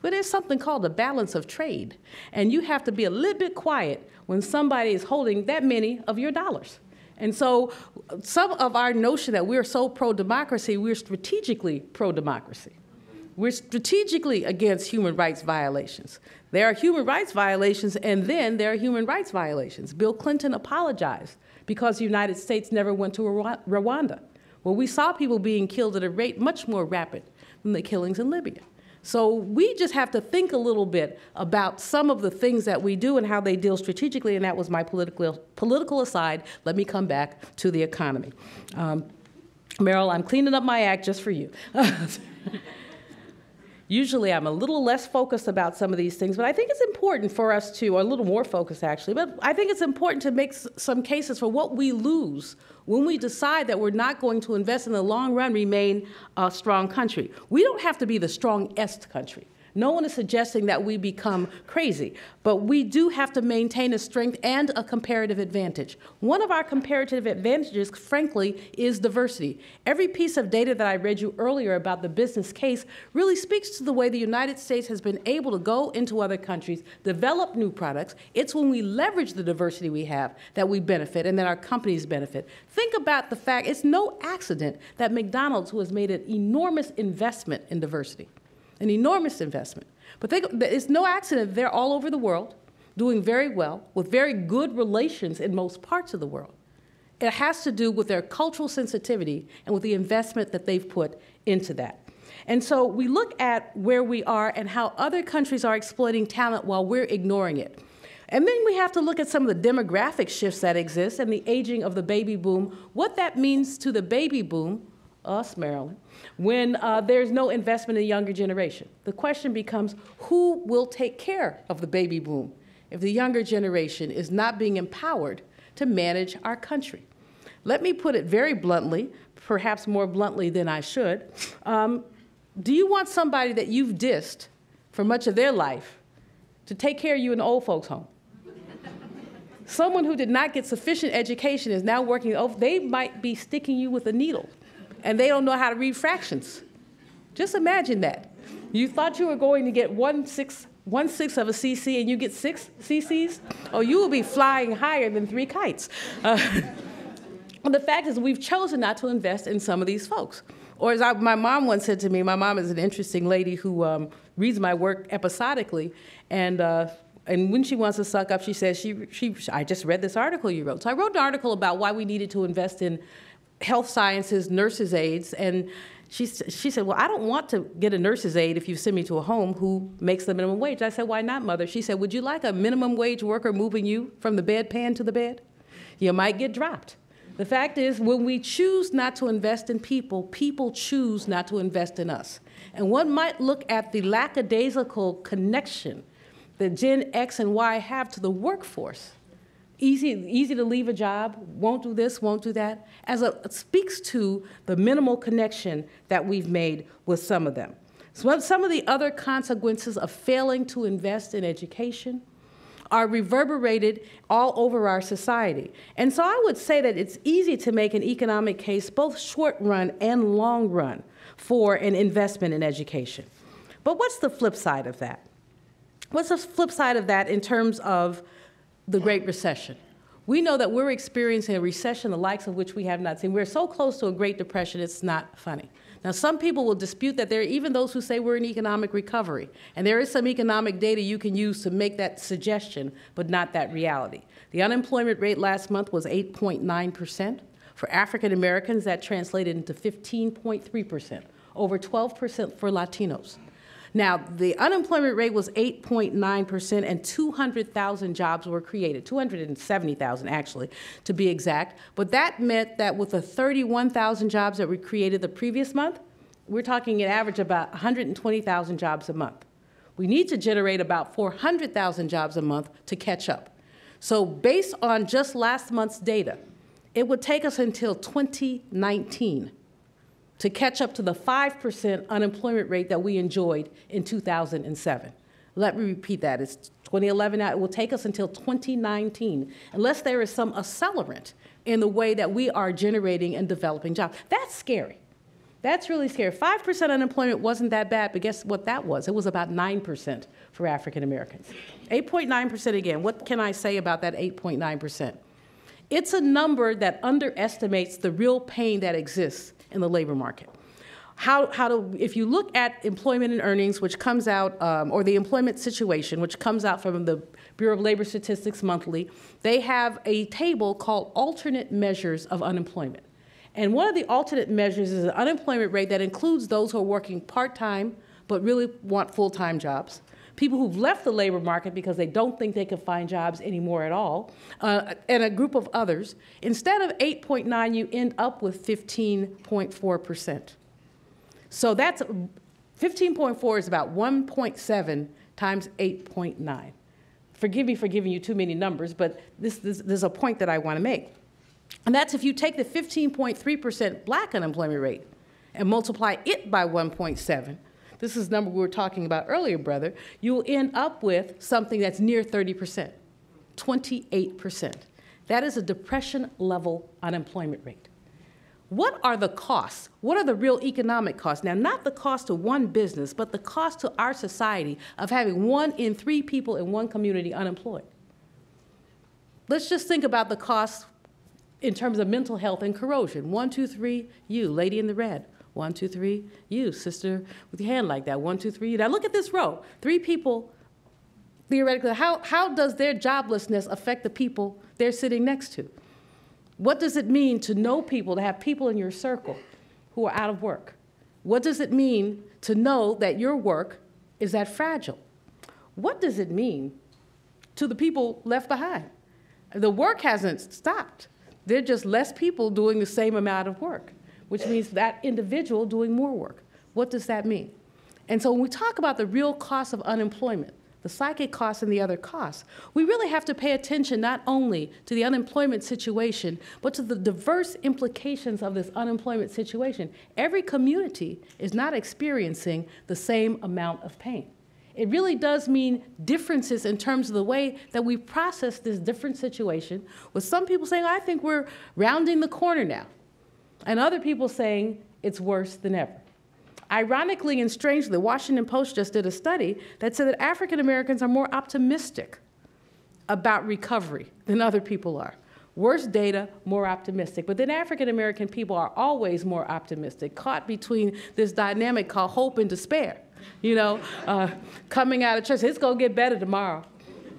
But there's something called the balance of trade, and you have to be a little bit quiet when somebody is holding that many of your dollars. And so some of our notion that we're so pro-democracy, we're strategically pro-democracy. We're strategically against human rights violations. There are human rights violations, and then there are human rights violations. Bill Clinton apologized because the United States never went to Rwanda. Well, we saw people being killed at a rate much more rapid than the killings in Libya. So we just have to think a little bit about some of the things that we do and how they deal strategically, and that was my political aside. Let me come back to the economy. Meryl, I'm cleaning up my act just for you. Usually I'm a little less focused about some of these things, but I think it's important for us to, or a little more focused actually, but I think it's important to make some cases for what we lose when we decide that we're not going to invest in the long run, remain a strong country. We don't have to be the strongest country. No one is suggesting that we become crazy, but we do have to maintain a strength and a comparative advantage. One of our comparative advantages, frankly, is diversity. Every piece of data that I read you earlier about the business case really speaks to the way the United States has been able to go into other countries, develop new products. It's when we leverage the diversity we have that we benefit and that our companies benefit. Think about the fact it's no accident that McDonald's, who has made an enormous investment in diversity, an enormous investment. But it's no accident they're all over the world, doing very well, with very good relations in most parts of the world. It has to do with their cultural sensitivity and with the investment that they've put into that. And so we look at where we are and how other countries are exploiting talent while we're ignoring it. And then we have to look at some of the demographic shifts that exist and the aging of the baby boom, what that means to the baby boom, us, Maryland, when there's no investment in the younger generation. The question becomes, who will take care of the baby boom if the younger generation is not being empowered to manage our country? Let me put it very bluntly, perhaps more bluntly than I should. Do you want somebody that you've dissed for much of their life to take care of you in the old folks' home? Someone who did not get sufficient education is now working, they might be sticking you with a needle, and they don't know how to read fractions. Just imagine that. You thought you were going to get one sixth of a CC, and you get 6 CCs? Oh, you will be flying higher than 3 kites. The fact is, we've chosen not to invest in some of these folks. Or as my mom once said to me, my mom is an interesting lady who reads my work episodically, and when she wants to suck up, she says, I just read this article you wrote. So I wrote an article about why we needed to invest in health sciences, nurses' aides, and she said, well, I don't want to get a nurse's aide if you send me to a home who makes the minimum wage. I said, why not, Mother? She said, would you like a minimum wage worker moving you from the bedpan to the bed? You might get dropped. The fact is, when we choose not to invest in people, people choose not to invest in us. And one might look at the lackadaisical connection that Gen X and Y have to the workforce. Easy to leave a job, won't do this, won't do that, it speaks to the minimal connection that we've made with some of them. So some of the other consequences of failing to invest in education are reverberated all over our society. And so I would say that it's easy to make an economic case, both short run and long run, for an investment in education. But what's the flip side of that? What's the flip side of that in terms of the Great Recession? We know that we're experiencing a recession the likes of which we have not seen. We're so close to a Great Depression, it's not funny. Now, some people will dispute that. There are even those who say we're in economic recovery. And there is some economic data you can use to make that suggestion, but not that reality. The unemployment rate last month was 8.9%. For African Americans, that translated into 15.3%, over 12% for Latinos. Now, the unemployment rate was 8.9%, and 200,000 jobs were created, 270,000 actually, to be exact. But that meant that with the 31,000 jobs that were created the previous month, we're talking an average about 120,000 jobs a month. We need to generate about 400,000 jobs a month to catch up. So based on just last month's data, it would take us until 2019 to catch up to the 5% unemployment rate that we enjoyed in 2007. Let me repeat that. It's 2011 now. It will take us until 2019, unless there is some accelerant in the way that we are generating and developing jobs. That's scary. That's really scary. 5% unemployment wasn't that bad, but guess what that was? It was about 9% for African Americans. 8.9% again. What can I say about that 8.9%? It's a number that underestimates the real pain that exists in the labor market. If you look at employment and earnings, which comes out, or the employment situation, which comes out from the Bureau of Labor Statistics monthly, they have a table called alternate measures of unemployment. And one of the alternate measures is an unemployment rate that includes those who are working part-time but really want full-time jobs, people who've left the labor market because they don't think they can find jobs anymore at all, and a group of others. Instead of 8.9, you end up with 15.4%. So that's 15.4 is about 1.7 times 8.9. Forgive me for giving you too many numbers, but there's a point that I want to make. And that's if you take the 15.3% black unemployment rate and multiply it by 1.7, this is the number we were talking about earlier, brother, you'll end up with something that's near 30%, 28%. That is a depression-level unemployment rate. What are the costs? What are the real economic costs? Now, not the cost to one business, but the cost to our society of having 1 in 3 people in one community unemployed. Let's just think about the costs in terms of mental health and corrosion. 1, 2, 3, you, lady in the red. 1, 2, 3, you, sister with your hand like that. 1, 2, 3, you. Now look at this row. 3 people, theoretically, how does their joblessness affect the people they're sitting next to? What does it mean to know people, to have people in your circle who are out of work? What does it mean to know that your work is that fragile? What does it mean to the people left behind? The work hasn't stopped. There are just less people doing the same amount of work, which means that individual doing more work. What does that mean? And so when we talk about the real cost of unemployment, the psychic costs and the other costs, we really have to pay attention not only to the unemployment situation, but to the diverse implications of this unemployment situation. Every community is not experiencing the same amount of pain. It really does mean differences in terms of the way that we process this different situation, with some people saying, I think we're rounding the corner now, and other people saying it's worse than ever. Ironically and strangely, the Washington Post just did a study that said that African Americans are more optimistic about recovery than other people are. Worse data, more optimistic. But then African American people are always more optimistic, caught between this dynamic called hope and despair. Coming out of church, it's going to get better tomorrow.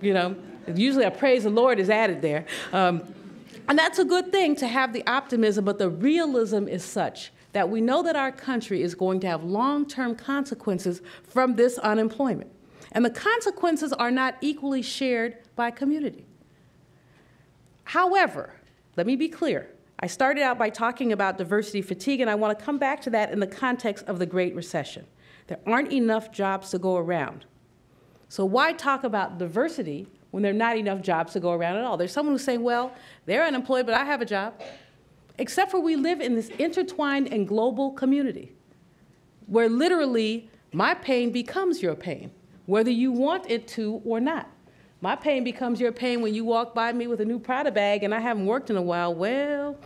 Usually a praise the Lord is added there. And that's a good thing to have the optimism, but the realism is such that we know that our country is going to have long-term consequences from this unemployment. And the consequences are not equally shared by community. However, let me be clear. I started out by talking about diversity fatigue, and I want to come back to that in the context of the Great Recession. There aren't enough jobs to go around. So why talk about diversity when there are not enough jobs to go around at all? There's someone who's saying, well, they're unemployed, but I have a job. Except for we live in this intertwined and global community where literally my pain becomes your pain, whether you want it to or not. My pain becomes your pain when you walk by me with a new Prada bag and I haven't worked in a while. Well,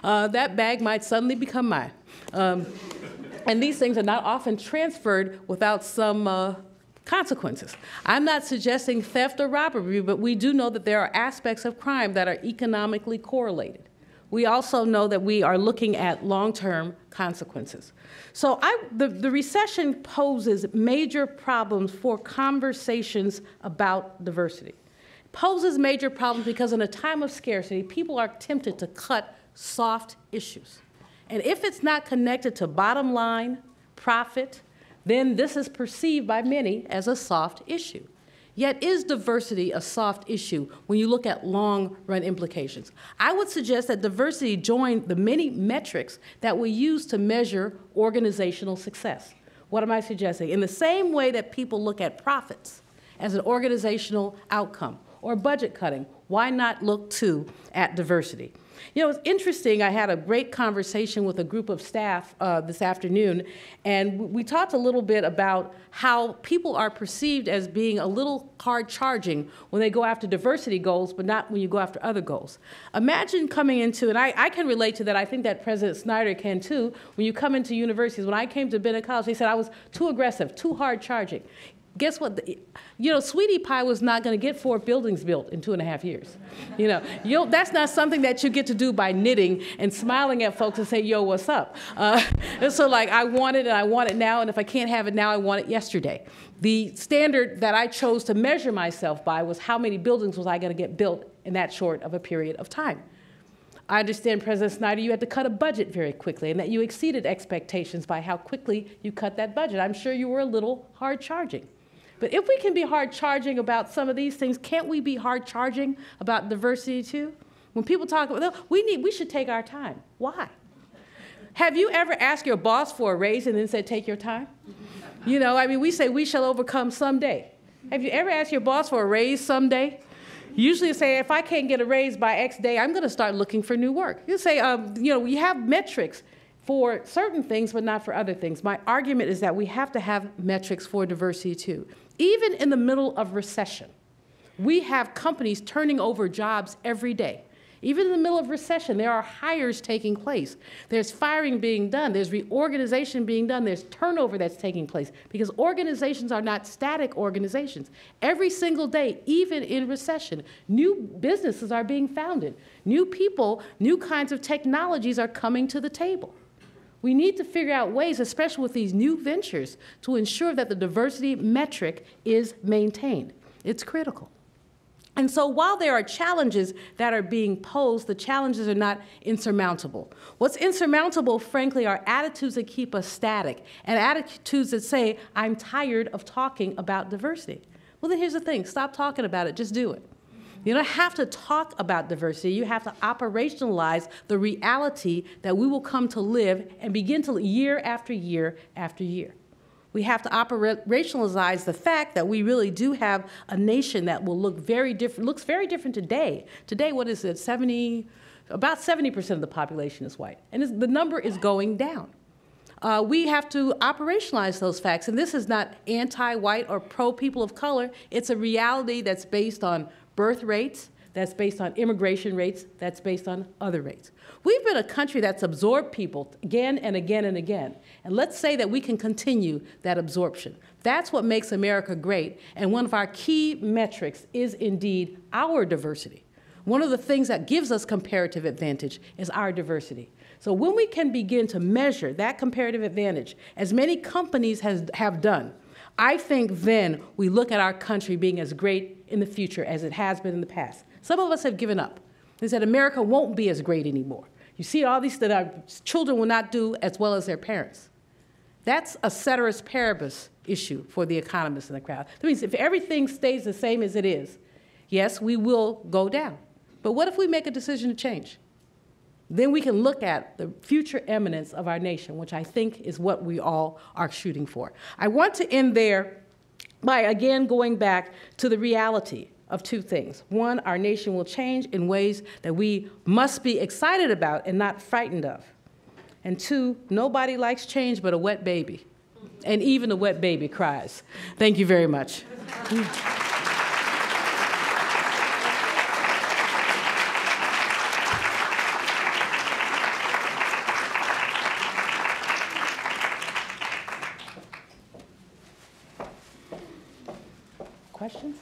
that bag might suddenly become mine. And these things are not often transferred without some consequences. I'm not suggesting theft or robbery, but we do know that there are aspects of crime that are economically correlated. We also know that we are looking at long-term consequences. So the recession poses major problems for conversations about diversity. It poses major problems because in a time of scarcity, people are tempted to cut soft issues. And if it's not connected to bottom line, profit, then this is perceived by many as a soft issue. Yet is diversity a soft issue when you look at long-run implications? I would suggest that diversity join the many metrics that we use to measure organizational success. What am I suggesting? In the same way that people look at profits as an organizational outcome or budget cutting, why not look too at diversity? It's interesting. I had a great conversation with a group of staff this afternoon, and we talked a little bit about how people are perceived as being a little hard-charging when they go after diversity goals, but not when you go after other goals. Imagine coming into, and I can relate to that. I think that President Snyder can too. When you come into universities, when I came to Bennett College, they said I was too aggressive, too hard-charging. Guess what? Sweetie Pie was not going to get 4 buildings built in 2.5 years. That's not something that you get to do by knitting and smiling at folks and say, yo, what's up? So like, I want it and I want it now, and if I can't have it now, I want it yesterday. The standard that I chose to measure myself by was how many buildings was I going to get built in that short of a period of time. I understand, President Snyder, you had to cut a budget very quickly and that you exceeded expectations by how quickly you cut that budget. I'm sure you were a little hard-charging. But if we can be hard-charging about some of these things, can't we be hard-charging about diversity too? When people talk about, we should take our time. Why? Have you ever asked your boss for a raise and then said, take your time? We say we shall overcome someday. Have you ever asked your boss for a raise someday? Usually you say, if I can't get a raise by X day, I'm going to start looking for new work. You say, we have metrics for certain things, but not for other things. My argument is that we have to have metrics for diversity too. Even in the middle of recession, we have companies turning over jobs every day. Even in the middle of recession, there are hires taking place. There's firing being done. There's reorganization being done. There's turnover that's taking place because organizations are not static organizations. Every single day, even in recession, new businesses are being founded. New people, new kinds of technologies are coming to the table. We need to figure out ways, especially with these new ventures, to ensure that the diversity metric is maintained. It's critical. And so while there are challenges that are being posed, the challenges are not insurmountable. What's insurmountable, frankly, are attitudes that keep us static and attitudes that say, I'm tired of talking about diversity. Well, then here's the thing. Stop talking about it. Just do it. You don't have to talk about diversity. You have to operationalize the reality that we will come to live and begin to year after year after year. We have to operationalize the fact that we really do have a nation that will look very different, looks very different today. Today, what is it, about 70% of the population is white, and the number is going down. We have to operationalize those facts, and this is not anti-white or pro-people of color. It's a reality that's based on birth rates, that's based on immigration rates, that's based on other rates. We've been a country that's absorbed people again and again and again. And let's say that we can continue that absorption. That's what makes America great. And one of our key metrics is indeed our diversity. One of the things that gives us comparative advantage is our diversity. So when we can begin to measure that comparative advantage, as many companies have done, I think then we look at our country being as great in the future as it has been in the past. Some of us have given up. They said America won't be as great anymore. You see all these that our children will not do as well as their parents. That's a ceteris paribus issue for the economists in the crowd. That means if everything stays the same as it is, yes, we will go down. But what if we make a decision to change? Then we can look at the future eminence of our nation, which I think is what we all are shooting for. I want to end there by, again, going back to the reality of two things. One, our nation will change in ways that we must be excited about and not frightened of. And two, nobody likes change but a wet baby. And even a wet baby cries. Thank you very much. Questions?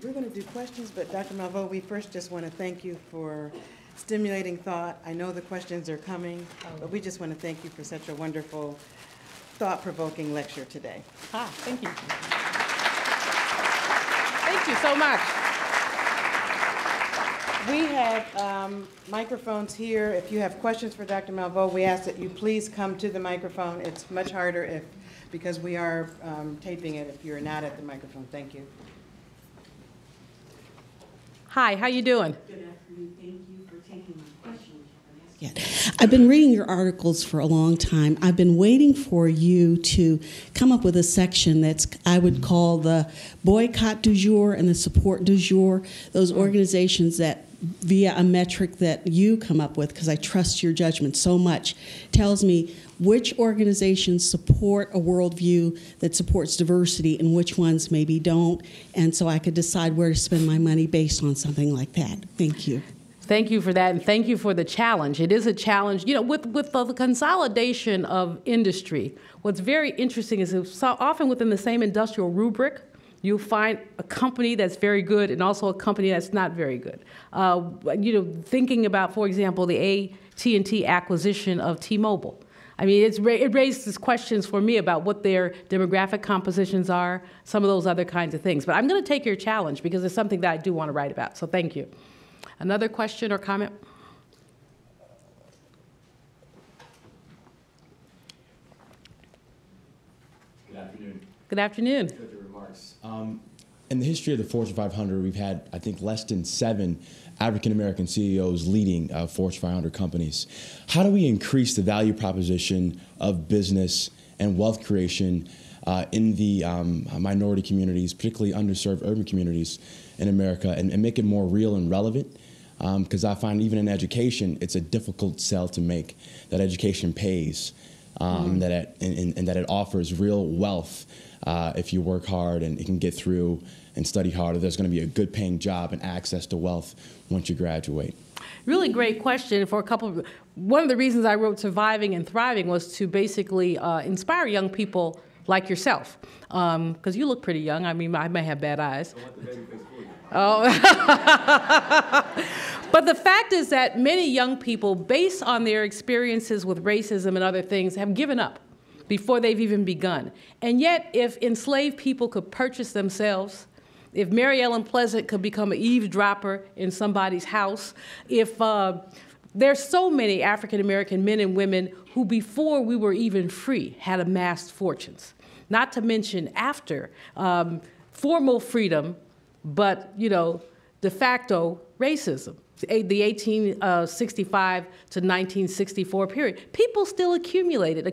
We're going to do questions, but Dr. Malveaux, we first just want to thank you for stimulating thought. I know the questions are coming, but we just want to thank you for such a wonderful, thought-provoking lecture today. Thank you. Thank you so much. We have microphones here. If you have questions for Dr. Malveaux, we ask that you please come to the microphone. It's much harder because we are taping it if you're not at the microphone. Thank you. Hi, how you doing? Good afternoon. Thank you for taking my question. I've been reading your articles for a long time. I've been waiting for you to come up with a section that's, I would call the boycott du jour and the support du jour, those organizations that via a metric that you come up with, because I trust your judgment so much, tells me which organizations support a worldview that supports diversity and which ones maybe don't, and so I could decide where to spend my money based on something like that. Thank you. Thank you for that, and thank you for the challenge. It is a challenge. You know, with the consolidation of industry, what's very interesting is so often within the same industrial rubric, you'll find a company that's very good and also a company that's not very good. You know, thinking about, for example, the AT&T acquisition of T-Mobile. I mean, it raises questions for me about what their demographic compositions are, some of those other kinds of things. But I'm going to take your challenge because it's something that I do want to write about. So thank you. Another question or comment? Good afternoon. Good afternoon. Good remarks. In the history of the Fortune 500, we've had, I think, less than 7 African-American CEOs leading Fortune 500 companies. How do we increase the value proposition of business and wealth creation in the minority communities, particularly underserved urban communities in America, and make it more real and relevant? Because I find even in education, it's a difficult sell to make, that education pays, and that it offers real wealth if you work hard and you can get through and study hard, there's going to be a good paying job and access to wealth once you graduate. Really great question. One of the reasons I wrote Surviving and Thriving was to basically inspire young people like yourself, because you look pretty young. I mean, I may have bad eyes. Oh. But the fact is that many young people, based on their experiences with racism and other things, have given up before they've even begun. And yet, if enslaved people could purchase themselves, If Mary Ellen Pleasant could become an eavesdropper in somebody's house, if there's so many African-American men and women who before we were even free had amassed fortunes, not to mention after formal freedom, but de facto racism. The 1865 to 1964 period. People still accumulated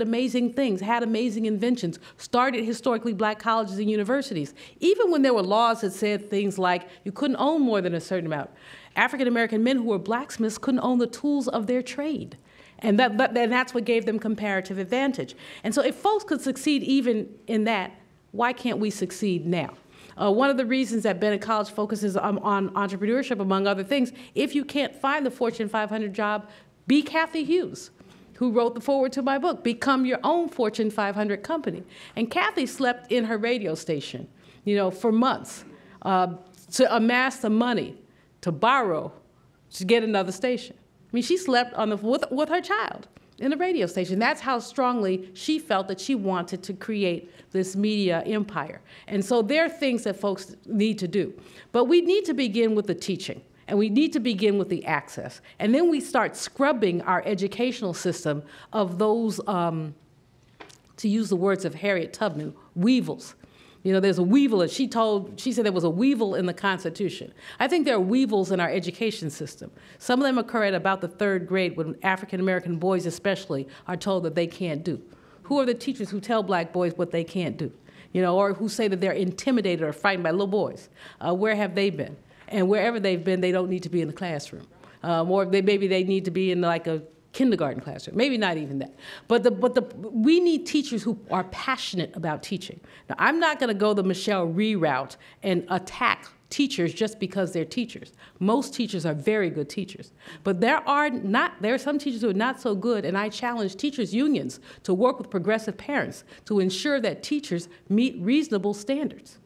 amazing things, had amazing inventions, started historically black colleges and universities. Even when there were laws that said things like you couldn't own more than a certain amount, African-American men who were blacksmiths couldn't own the tools of their trade. And that's what gave them comparative advantage. And so if folks could succeed even in that, why can't we succeed now? One of the reasons that Bennett College focuses on entrepreneurship, among other things, if you can't find the Fortune 500 job, be Kathy Hughes, who wrote the foreword to my book, Become Your Own Fortune 500 Company. And Kathy slept in her radio station, for months to amass the money to borrow to get another station. I mean, she slept with her child in a radio station. That's how strongly she felt that she wanted to create this media empire. And so there are things that folks need to do. But we need to begin with the teaching, and we need to begin with the access. And then we start scrubbing our educational system of those, to use the words of Harriet Tubman, weevils. There's a weevil, and she said there was a weevil in the Constitution. I think there are weevils in our education system. Some of them occur at about the 3rd grade when African-American boys especially are told that they can't do. Who are the teachers who tell black boys what they can't do? Or who say that they're intimidated or frightened by little boys? Where have they been? And wherever they've been, they don't need to be in the classroom. Or maybe they need to be in like a kindergarten classroom, maybe not even that. But we need teachers who are passionate about teaching. Now, I'm not going to go the Michelle Rhee route and attack teachers just because they're teachers. Most teachers are very good teachers. But there are some teachers who are not so good, and I challenge teachers' unions to work with progressive parents to ensure that teachers meet reasonable standards.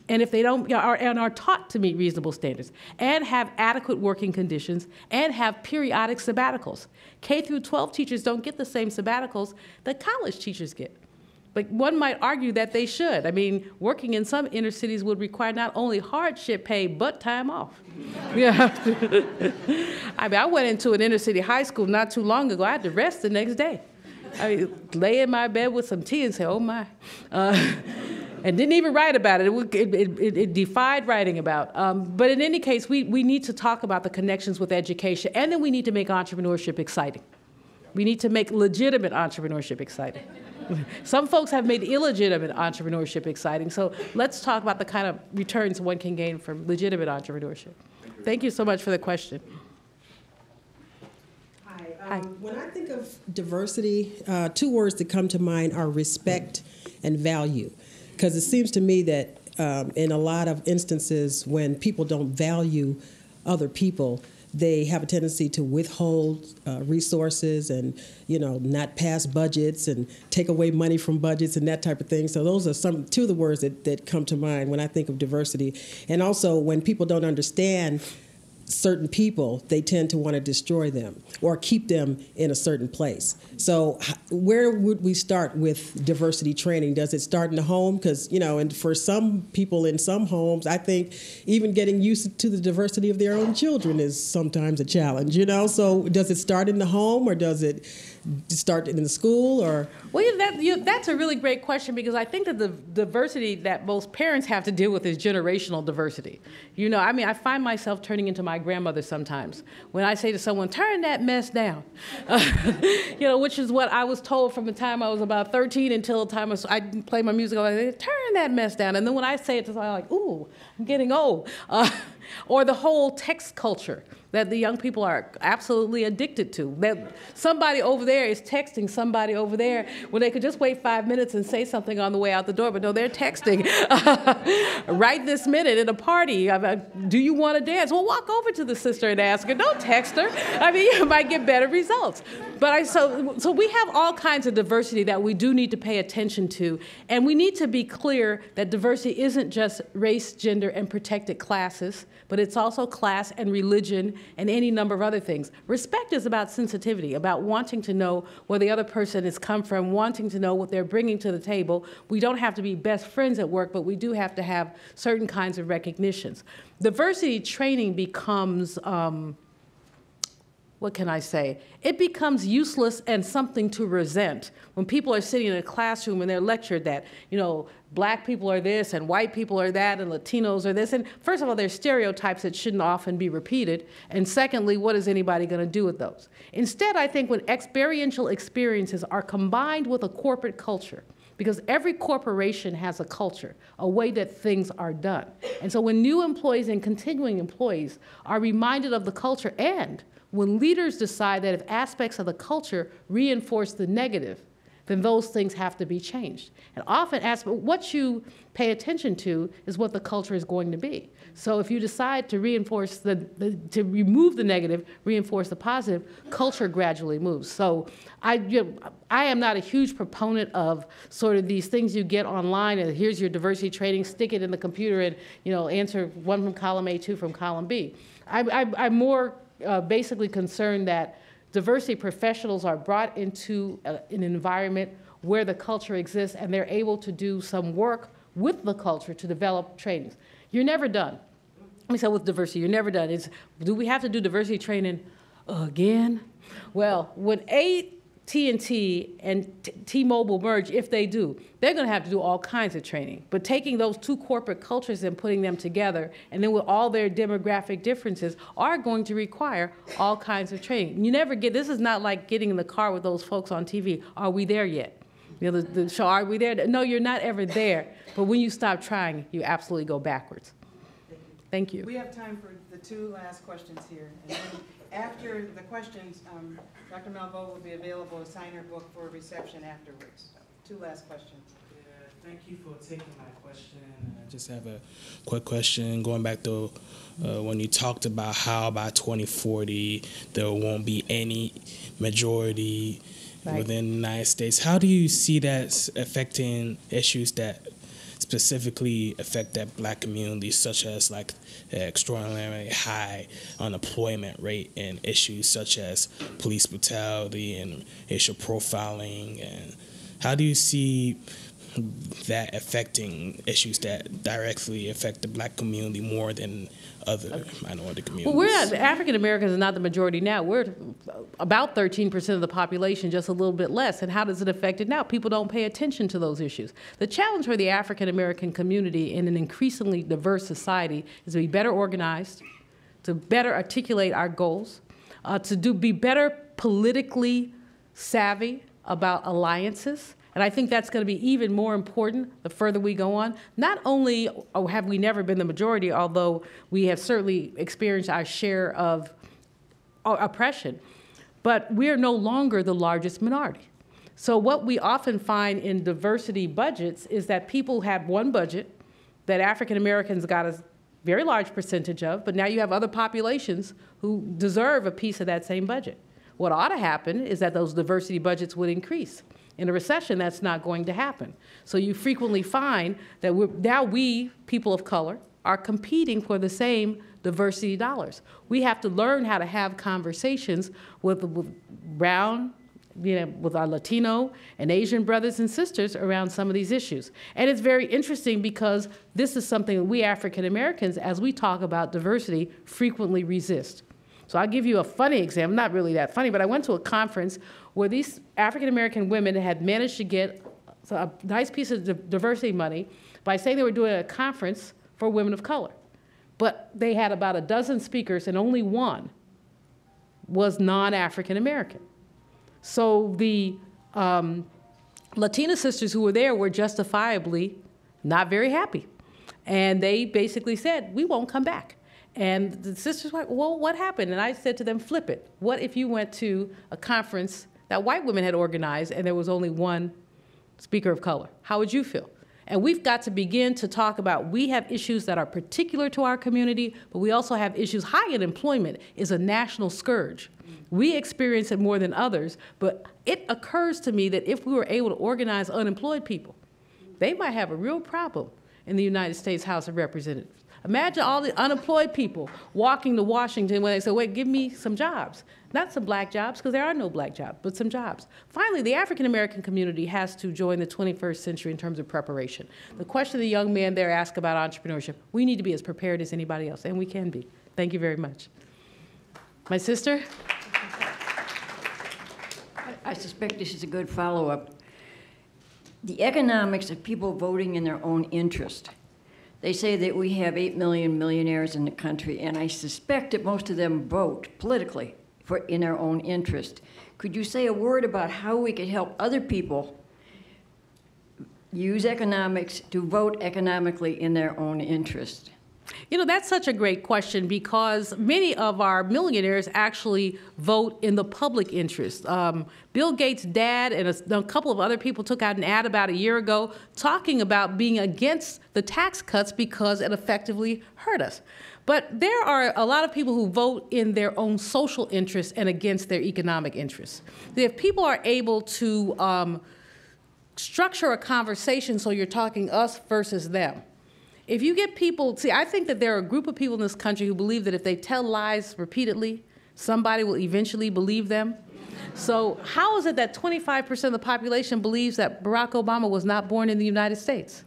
And if they don't, are taught to meet reasonable standards, and have adequate working conditions, and have periodic sabbaticals. K through 12 teachers don't get the same sabbaticals that college teachers get. But one might argue that they should. I mean, working in some inner cities would require not only hardship pay, but time off. Yeah. I went into an inner city high school not too long ago. I had to rest the next day. Lay in my bed with some tea and say, oh my. And didn't even write about it. It defied writing about. But in any case, we need to talk about the connections with education, and then we need to make entrepreneurship exciting. We need to make legitimate entrepreneurship exciting. Some folks have made illegitimate entrepreneurship exciting, so let's talk about the kind of returns one can gain from legitimate entrepreneurship. Thank you so much for the question. Hi. When I think of diversity, 2 words that come to mind are respect and value. Because it seems to me that in a lot of instances when people don't value other people, they have a tendency to withhold resources and, not pass budgets and take away money from budgets and that type of thing. So those are 2 of the words that come to mind when I think of diversity. And also when people don't understand certain people, they tend to want to destroy them or keep them in a certain place. So where would we start with diversity training? Does it start in the home? Because, and for some people in some homes, I think even getting used to the diversity of their own children is sometimes a challenge, So does it start in the home, or does it start in the school, or? Well, that's a really great question, because I think that the diversity that most parents have to deal with is generational diversity. I find myself turning into my grandmother sometimes when I say to someone, turn that mess down, which is what I was told from the time I was about 13 until the time I play my music. I say, turn that mess down. And then when I say it to someone, I'm like, ooh, I'm getting old. Or the whole text culture that the young people are absolutely addicted to. That somebody over there is texting somebody over there when they could just wait 5 minutes and say something on the way out the door, but no, they're texting right this minute at a party. Do you want to dance? Well, walk over to the sister and ask her. Don't text her. You might get better results. But so we have all kinds of diversity that we do need to pay attention to, and we need to be clear that diversity isn't just race, gender, and protected classes, but it's also class and religion and any number of other things. Respect is about sensitivity, about wanting to know where the other person has come from, wanting to know what they're bringing to the table. We don't have to be best friends at work, but we do have to have certain kinds of recognitions. Diversity training becomes, what can I say? It becomes useless and something to resent. When people are sitting in a classroom and they're lectured that, you know, black people are this and white people are that and Latinos are this. And first of all, there's stereotypes that shouldn't often be repeated. And secondly, what is anybody going to do with those? Instead, I think when experiential experiences are combined with a corporate culture, because every corporation has a culture, a way that things are done. And so when new employees and continuing employees are reminded of the culture, and when leaders decide that if aspects of the culture reinforce the negative, then those things have to be changed. And often, what you pay attention to is what the culture is going to be. So if you decide to reinforce to remove the negative, reinforce the positive, culture gradually moves. So I am not a huge proponent of sort of these things you get online and here's your diversity training, stick it in the computer and, you know, answer one from column A, two from column B. I'm more basically concerned that diversity professionals are brought into an environment where the culture exists and they're able to do some work with the culture to develop trainings. You're never done. Let me say with diversity, you're never done. Do we have to do diversity training again? Well, when AT&T and T-Mobile merge, if they do, they're going to have to do all kinds of training. But taking those two corporate cultures and putting them together, and then with all their demographic differences, are going to require all kinds of training. You never get, this is not like getting in the car with those folks on TV. Are we there yet? You know, the show, are we there? No, you're not ever there. But when you stop trying, you absolutely go backwards. Thank you. We have time for the two last questions here. And then after the questions, Dr. Malveaux will be available to sign her book for reception afterwards. Two last questions. Yeah, thank you for taking my question. I just have a quick question going back to when you talked about how by 2040 there won't be any majority within the United States. How do you see that affecting issues that specifically affect that black community, such as like the extraordinarily high unemployment rate and issues such as police brutality and racial profiling? And how do you see that affecting issues that directly affect the black community more than other minority communities? Well, we're not, African Americans are not the majority now. We're about 13% of the population, just a little bit less. And how does it affect it now? People don't pay attention to those issues. The challenge for the African American community in an increasingly diverse society is to be better organized, to better articulate our goals, to be better politically savvy about alliances. And I think that's going to be even more important the further we go on. Not only have we never been the majority, although we have certainly experienced our share of oppression, but we are no longer the largest minority. So what we often find in diversity budgets is that people have one budget that African Americans got a very large percentage of, but now you have other populations who deserve a piece of that same budget. What ought to happen is that those diversity budgets would increase. In a recession, that's not going to happen. So you frequently find that now we, people of color, are competing for the same diversity dollars. We have to learn how to have conversations with brown, with our Latino and Asian brothers and sisters around some of these issues. And it's very interesting because this is something that we African Americans, as we talk about diversity, frequently resist. So I'll give you a funny example, not really that funny, but I went to a conference where these African-American women had managed to get a nice piece of diversity money by saying they were doing a conference for women of color. But they had about a dozen speakers and only one was non-African American. So the Latina sisters who were there were justifiably not very happy. And they basically said, we won't come back. And the sisters were like, well, what happened? And I said to them, flip it. What if you went to a conference that white women had organized and there was only one speaker of color? How would you feel? And we've got to begin to talk about, we have issues that are particular to our community, but we also have issues. High unemployment is a national scourge. We experience it more than others, but it occurs to me that if we were able to organize unemployed people, they might have a real problem in the United States House of Representatives. Imagine all the unemployed people walking to Washington when they say, wait, give me some jobs. Not some black jobs, because there are no black jobs, but some jobs. Finally, the African-American community has to join the 21st century in terms of preparation. The question the young man there asked about entrepreneurship, we need to be as prepared as anybody else, and we can be. Thank you very much. My sister? I suspect this is a good follow-up. The economics of people voting in their own interest. They say that we have 8 million millionaires in the country, and I suspect that most of them vote politically in their own interest. Could you say a word about how we could help other people use economics to vote economically in their own interest? You know, that's such a great question because many of our millionaires actually vote in the public interest. Bill Gates' dad and a couple of other people took out an ad about a year ago talking about being against the tax cuts because it effectively hurt us. But there are a lot of people who vote in their own social interests and against their economic interests. If people are able to structure a conversation so you're talking us versus them, if you get people, see, I think that there are a group of people in this country who believe that if they tell lies repeatedly, somebody will eventually believe them. So how is it that 25% of the population believes that Barack Obama was not born in the United States?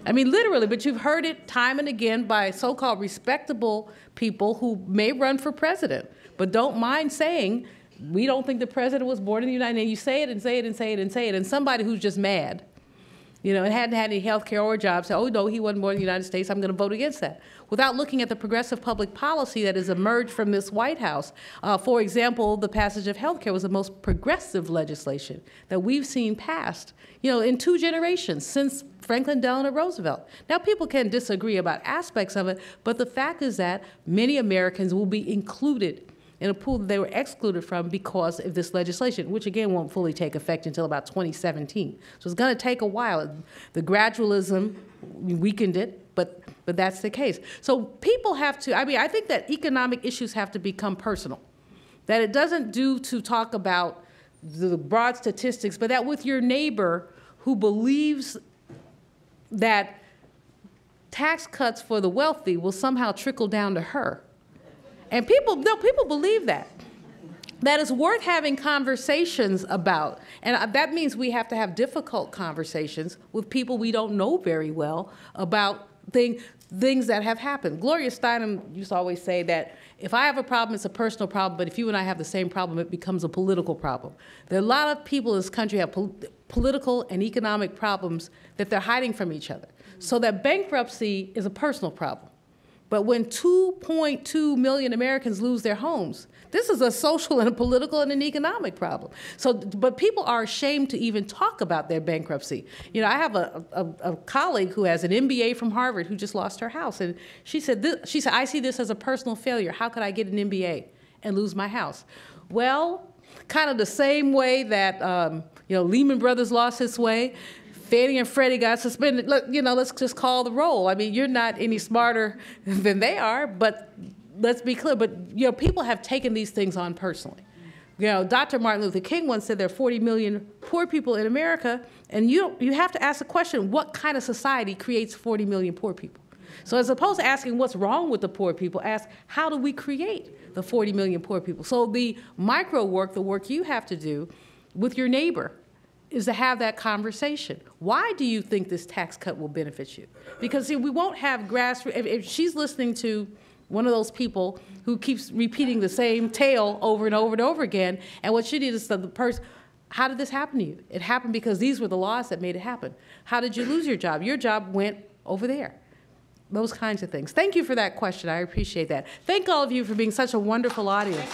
I mean, literally, but you've heard it time and again by so-called respectable people who may run for president, but don't mind saying, we don't think the president was born in the United States. And you say it and say it and say it and say it, and somebody who's just mad, you know, and hadn't had any health care or job, say, oh, no, he wasn't born in the United States, I'm going to vote against that, without looking at the progressive public policy that has emerged from this White House. For example, the passage of health care was the most progressive legislation that we've seen passed, you know, in 2 generations since Franklin Delano Roosevelt. Now, people can disagree about aspects of it, but the fact is that many Americans will be included in a pool that they were excluded from because of this legislation, which again won't fully take effect until about 2017. So it's going to take a while. The gradualism weakened it, but that's the case. So people have to, I mean, I think that economic issues have to become personal. That it doesn't do to talk about the broad statistics, but that with your neighbor who believes that tax cuts for the wealthy will somehow trickle down to her. And people believe that. That is worth having conversations about. And that means we have to have difficult conversations with people we don't know very well about things that have happened. Gloria Steinem used to always say that if I have a problem, it's a personal problem, but if you and I have the same problem, it becomes a political problem. There are a lot of people in this country have political and economic problems that they're hiding from each other. So that bankruptcy is a personal problem. But when 2.2 million Americans lose their homes, this is a social and a political and an economic problem. So, but people are ashamed to even talk about their bankruptcy. You know, I have a colleague who has an MBA from Harvard who just lost her house, and she said, I see this as a personal failure. How could I get an MBA and lose my house? Well, kind of the same way that you know, Lehman Brothers lost its way. Fannie and Freddie got suspended. Look, you know, let's just call the roll. I mean, you're not any smarter than they are, but let's be clear. But, you know, people have taken these things on personally. You know, Dr. Martin Luther King once said there are 40 million poor people in America, and you have to ask the question, what kind of society creates 40 million poor people? So as opposed to asking what's wrong with the poor people, ask how do we create the 40 million poor people? So the micro work, the work you have to do with your neighbor, is to have that conversation. Why do you think this tax cut will benefit you? Because see, we won't have grassroots. If she's listening to one of those people who keeps repeating the same tale over and over and over again, and what she needs is the person, how did this happen to you? It happened because these were the laws that made it happen. How did you lose your job? Your job went over there. Those kinds of things. Thank you for that question. I appreciate that. Thank all of you for being such a wonderful audience.